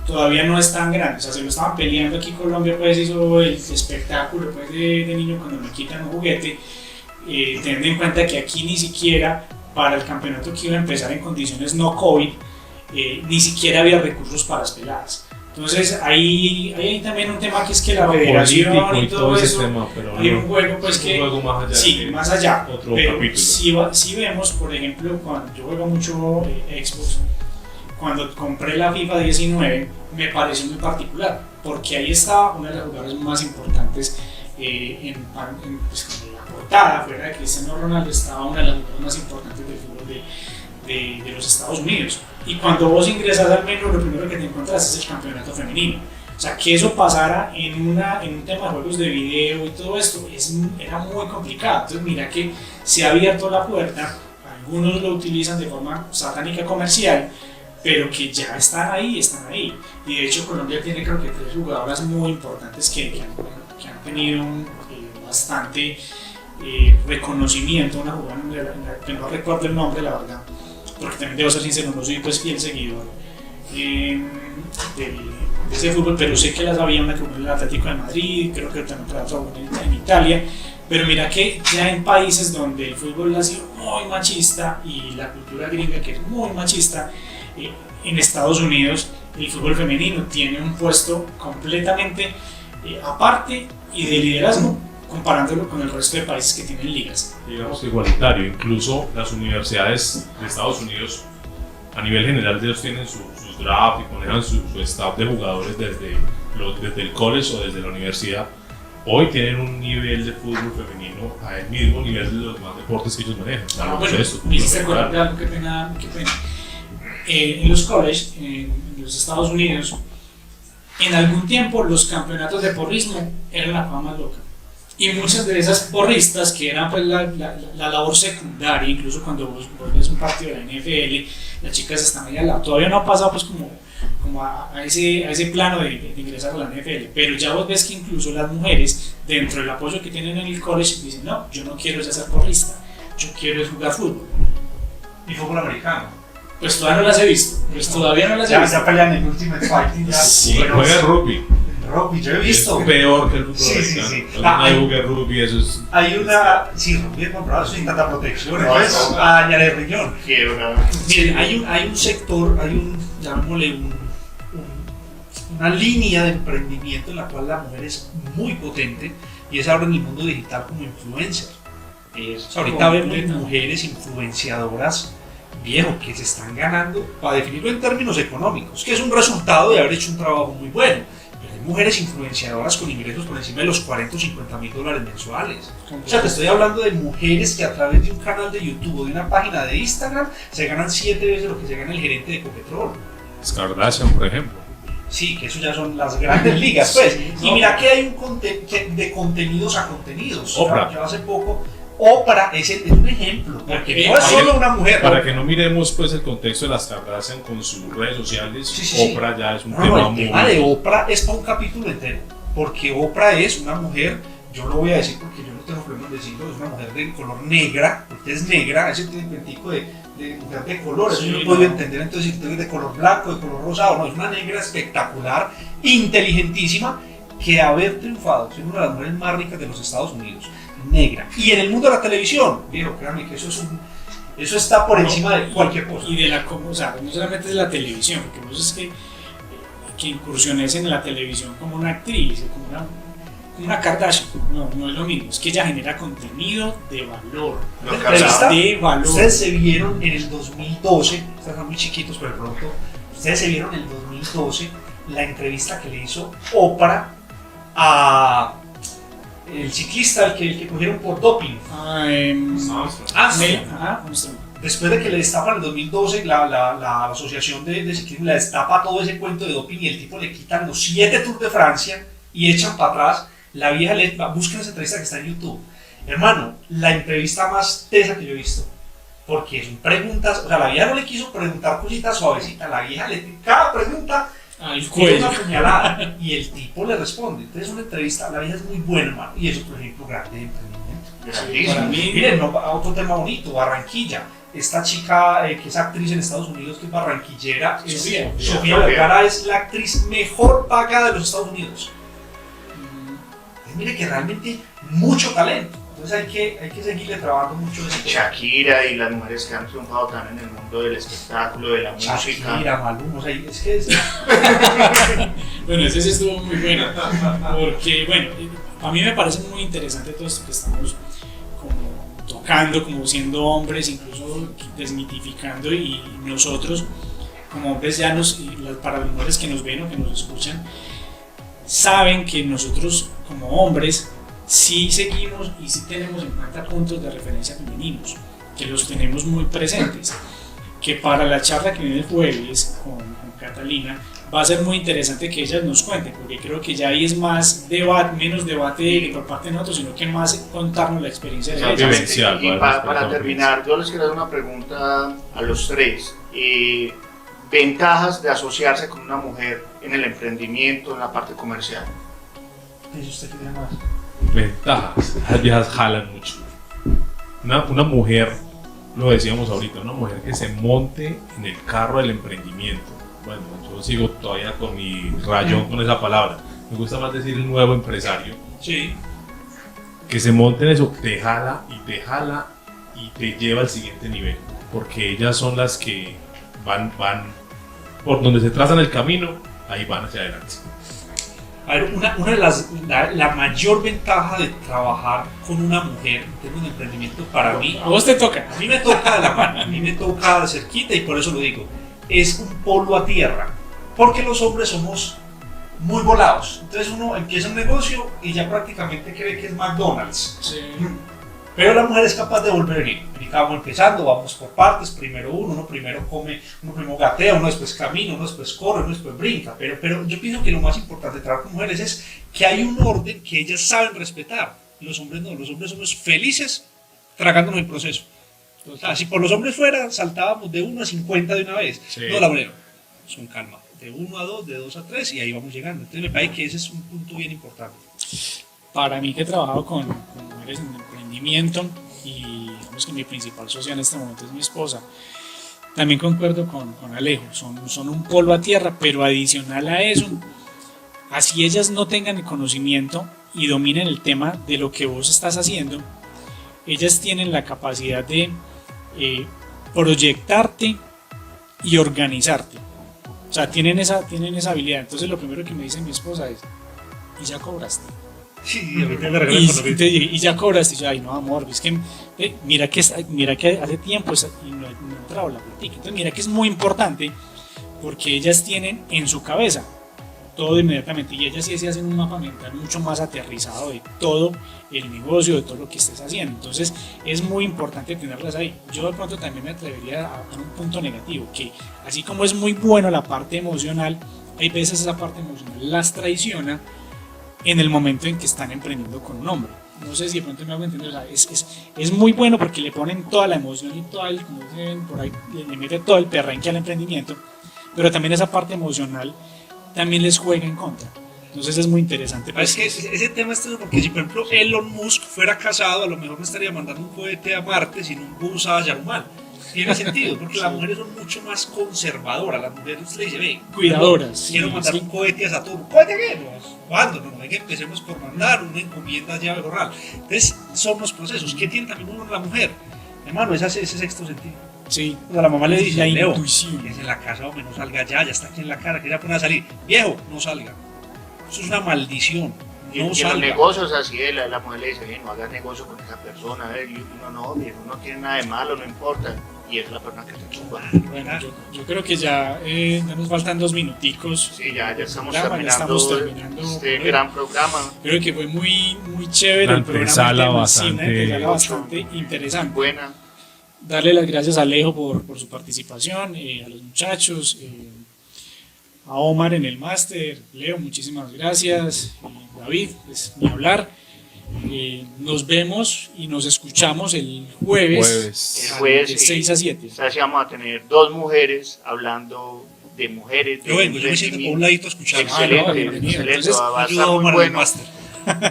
todavía no es tan grande. O sea, se lo estaban peleando aquí en Colombia, pues hizo el espectáculo pues, de niño cuando me quitan un juguete, teniendo en cuenta que aquí ni siquiera para el campeonato que iba a empezar en condiciones no COVID, ni siquiera había recursos para las peladas. Entonces ahí hay también un tema que es que la federación y todo eso, tema, pero hay un juego pues un juego más allá, sí, más allá, otro pero capítulo. si vemos, por ejemplo, cuando yo juego mucho Xbox, cuando compré la FIFA 19 me pareció muy particular, porque ahí estaba una de las jugadoras más importantes pues, con la portada, fuera de Cristiano Ronaldo, estaba una de las jugadoras más importantes del fútbol de los Estados Unidos. Y cuando vos ingresas al menú, lo primero que te encuentras es el campeonato femenino. O sea, que eso pasara en un tema de juegos de video y todo esto era muy complicado. Entonces mira que se ha abierto la puerta, algunos lo utilizan de forma satánica comercial, pero que ya están ahí. Y de hecho Colombia tiene creo que 3 jugadoras muy importantes que han tenido bastante reconocimiento. Una jugadora que no recuerdo el nombre, la verdad, porque también debo ser sincero, no soy pues fiel seguidor de ese fútbol, pero sé que las había una que jugó en el Atlético de Madrid, creo que también trabajó en Italia, pero mira que ya en países donde el fútbol ha sido muy machista y la cultura gringa que es muy machista, en Estados Unidos el fútbol femenino tiene un puesto completamente aparte y de liderazgo, comparándolo con el resto de países que tienen ligas. Digamos igualitario, incluso las universidades de Estados Unidos a nivel general ellos tienen sus draft y manejan su staff de jugadores desde el college o desde la universidad. Hoy tienen un nivel de fútbol femenino al mismo nivel de los demás deportes que ellos manejan. Bueno, me hiciste acordar de algo que pena. En los colleges, en los Estados Unidos, en algún tiempo los campeonatos de porrismo eran la cosa más loca. Y muchas de esas porristas, que eran pues la labor secundaria, incluso cuando vos ves un partido de la NFL, las chicas están ahí al lado. Todavía no ha pasado pues como a ese plano de ingresar a la NFL, pero ya vos ves que incluso las mujeres, dentro del apoyo que tienen en el college, dicen, no, yo no quiero ya ser porrista, yo quiero jugar fútbol. Y fútbol americano. Pues todavía no las he visto, Ya pelean en Ultimate Fighting. Ya. Sí, Pero juega rugby. rugby, yo he visto. Es peor que el fútbol Sí, americano. sí. Cuando nadie juega rugby, eso es... Hay una. Sí, rugby es comprado sin tanta protección. No, Entonces, no. a dañar el riñón. Quiebra. Miren, hay un sector, llamémosle una línea de emprendimiento en la cual la mujer es muy potente y es ahora en el mundo digital como influencer. Ahorita vemos mujeres influenciadoras, viejo, que se están ganando, para definirlo en términos económicos, que es un resultado de haber hecho un trabajo muy bueno. Pero hay mujeres influenciadoras con ingresos por encima de los 40 o 50 mil dólares mensuales. O sea, te estoy hablando de mujeres que a través de un canal de YouTube o de una página de Instagram se ganan 7 veces lo que se gana el gerente de Copetrol. Kardashian, por ejemplo. Sí, que eso ya son las grandes ligas, pues. Sí, Y mira que hay de contenidos a contenidos. Oprah. Yo hace poco, Oprah es un ejemplo, porque no es solo una mujer. Para que no miremos pues el contexto de las Kardashian con sus redes sociales, Sí. Oprah ya es un No, tema el muy... tema de Oprah es para un capítulo entero, porque Oprah es una mujer, yo lo voy a decir porque yo no tengo problema en decirlo, es una mujer de color negra, porque es negra, ese tiene cuentico de mujer de color, eso Sí, yo no he no. podido entender, entonces si es de color blanco, de color rosado, no, es una negra espectacular, inteligentísima, que haber triunfado, es una de las mujeres más ricas de los Estados Unidos, negra, y en el mundo de la televisión, viejo, créanme que eso está por encima de cualquier cosa. Y de o sea, no solamente de la televisión, porque vos es que incursiones en la televisión como una actriz, o como una Kardashian, no es lo mismo, es que ella genera contenido de valor. No, Entrevista, de valor. ustedes se vieron en el 2012, ustedes están muy chiquitos pero pronto, ustedes se vieron en el 2012 la entrevista que le hizo Oprah a el ciclista al que cogieron por doping. Armstrong. Después de que le destapan en el 2012 la asociación de ciclismo, le destapa todo ese cuento de doping y el tipo le quitan los 7 Tours de Francia y echan para atrás. La vieja busquen esa entrevista que está en YouTube. Hermano, la entrevista más tesa que yo he visto. Porque son preguntas, o sea, la vieja no le quiso preguntar cositas suavecitas, la vieja cada pregunta Al tiene cuello. una puñalada y el tipo le responde. Entonces es una entrevista, la vieja es muy buena, hermano, y eso es un ejemplo grande de emprendimiento. Grandísimo. Para mí, Miren, otro tema bonito, Barranquilla. Esta chica que es actriz en Estados Unidos, que es barranquillera, Sofía Vergara es la actriz mejor pagada de los Estados Unidos. Mire que realmente mucho talento. Entonces hay que seguirle trabajando mucho ese tema. Shakira y las mujeres que han triunfado también en el mundo del espectáculo, de la música. Shakira, Maluma, o sea, es que es... Bueno, ese sí estuvo muy bueno, porque bueno, a mí me parece muy interesante todo esto que estamos como tocando, como siendo hombres, incluso desmitificando, y nosotros como hombres ya para las mujeres que nos ven o que nos escuchan, saben que nosotros como hombres sí seguimos y sí tenemos en cuenta puntos de referencia femeninos, que los tenemos muy presentes, que para la charla que viene el jueves con Catalina va a ser muy interesante que ellas nos cuenten, porque creo que ya ahí es más debate, menos debate por parte de nosotros, sino que más contarnos la experiencia de ellas. Vivencial, Y para para terminar, yo les quiero hacer una pregunta a los tres. Ventajas de asociarse con una mujer en el emprendimiento, en la parte comercial. ¿Eso usted qué tiene más? Ventajas, las viejas jalan mucho. Una mujer, lo decíamos ahorita, una mujer que se monte en el carro del emprendimiento. Bueno, yo sigo todavía con mi rayón con esa palabra. Me gusta más decir el nuevo empresario. Sí. Que se monte en eso, te jala y te lleva al siguiente nivel. Porque ellas son las que van por donde se trazan el camino, ahí van hacia adelante. A ver, una de la mayor ventaja de trabajar con una mujer en términos de emprendimiento para mí, A vos te toca. a mí me toca de la mano, a mí me toca de cerquita y por eso lo digo, es un polo a tierra, porque los hombres somos muy volados, entonces uno empieza un negocio y ya prácticamente cree que es McDonald's. Sí. Pero la mujer es capaz de volver en él. Ahorita vamos empezando, vamos por partes, primero uno primero come, uno primero gatea, uno después camina, uno después corre, uno después brinca. Pero yo pienso que lo más importante de trabajar con mujeres es que hay un orden que ellas saben respetar. Los hombres no, los hombres somos felices tragándonos el proceso. O sea, si por los hombres fuera, saltábamos de 1 a 50 de una vez. Sí. No, la mujer, con calma, de 1 a 2, de 2 a 3 y ahí vamos llegando. Entonces me parece que ese es un punto bien importante. Para mí, que he trabajado con mujeres en emprendimiento, y digamos que mi principal socia en este momento es mi esposa, también concuerdo con Alejo, son un polvo a tierra, pero adicional a eso, así ellas no tengan el conocimiento y dominen el tema de lo que vos estás haciendo, ellas tienen la capacidad de proyectarte y organizarte. O sea, tienen esa habilidad. Entonces lo primero que me dice mi esposa es: ¿y ya cobraste? Sí, a mí me regalan cuando me- Y ya cobraste. Y yo: ay, no, amor, es que mira que hace tiempo y no he entrado la platica. Entonces mira que es muy importante, porque ellas tienen en su cabeza todo inmediatamente, y ellas sí se hacen un mapa mental mucho más aterrizado de todo el negocio, de todo lo que estés haciendo. Entonces es muy importante tenerlas ahí. Yo de pronto también me atrevería a dar un punto negativo, que así como es muy bueno la parte emocional, hay veces esa parte emocional las traiciona en el momento en que están emprendiendo con un hombre. No sé si de pronto me hago entender. O sea, es muy bueno porque le ponen toda la emoción y todo el, como dicen por ahí, le mete todo el perrenque al emprendimiento, pero también esa parte emocional también les juega en contra. Entonces es muy interesante. Pero es que ese tema es eso, porque si por ejemplo Elon Musk fuera casado, a lo mejor no estaría mandando un cohete a Marte, sino un bus a Yarumal. Tiene sentido, porque las mujeres son mucho más conservadoras. Las mujeres le dicen: ve, Cuidadoras, quiero sí, mandar sí. un cohete a Saturno. ¿Cohete qué? Pues, ¿cuándo? No, hay que empecemos por mandar una encomienda llave borral. Entonces son los procesos. ¿Qué tiene también uno la mujer? Hermano, ese sexto sentido. Sí, O sea, la mamá le dice: la Leo, intuición. que es en la casa, hombre, no salga ya está aquí en la cara, que ya pone a salir. Viejo, no salga. Eso es una maldición. Y No en los salga. negocios así, la mujer le dice: no hagas negocio con esa persona, y uno no, viejo, no tiene nada de malo, no importa. Y es la persona que te tumba. Bueno, yo creo que ya nos faltan 2 minuticos. Sí, ya estamos Ya estamos terminando este gran programa. Creo que fue muy chévere Una el programa. antesala Sí, una bastante- antesala bastante interesante. Buena. Darle las gracias a Alejo por su participación, a los muchachos, a Omar en el máster, Leo, muchísimas gracias, David, pues ni hablar. Nos vemos y nos escuchamos el jueves, El jueves, de sí. 6 a 7. O sea, sí vamos a tener 2 mujeres hablando de mujeres. Yo vengo, yo me siento por un ladito a escuchar. Excelente, bienvenido. excelente, Entonces, va a Ayudo estar a muy Omar en el bueno. máster.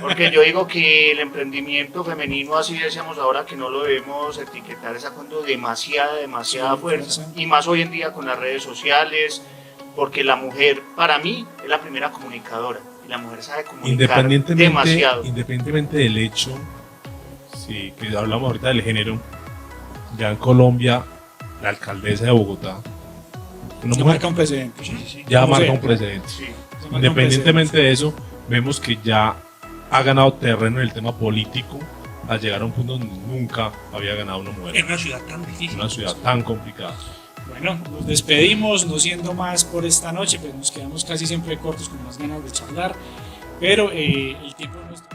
Porque yo digo que el emprendimiento femenino, así decíamos ahora, que no lo debemos etiquetar, está sacando demasiada Sí, fuerza. fuerza. Y más hoy en día con las redes sociales, porque la mujer, para mí, es la primera comunicadora. Y la mujer sabe comunicar demasiado. Independientemente del hecho, sí, que hablamos ahorita del género, ya en Colombia, la alcaldesa de Bogotá, una Se mujer, marca un precedente. ya Vamos a marca ver. un precedente. Sí. Se marca un Independientemente de eso, vemos que ya ha ganado terreno en el tema político, a llegar a un punto donde nunca había ganado una En mujer, una ciudad tan en difícil. una ciudad tan complicada. Bueno, nos despedimos, no siendo más por esta noche, pues nos quedamos casi siempre cortos con más ganas de charlar, pero el tiempo es nuestro.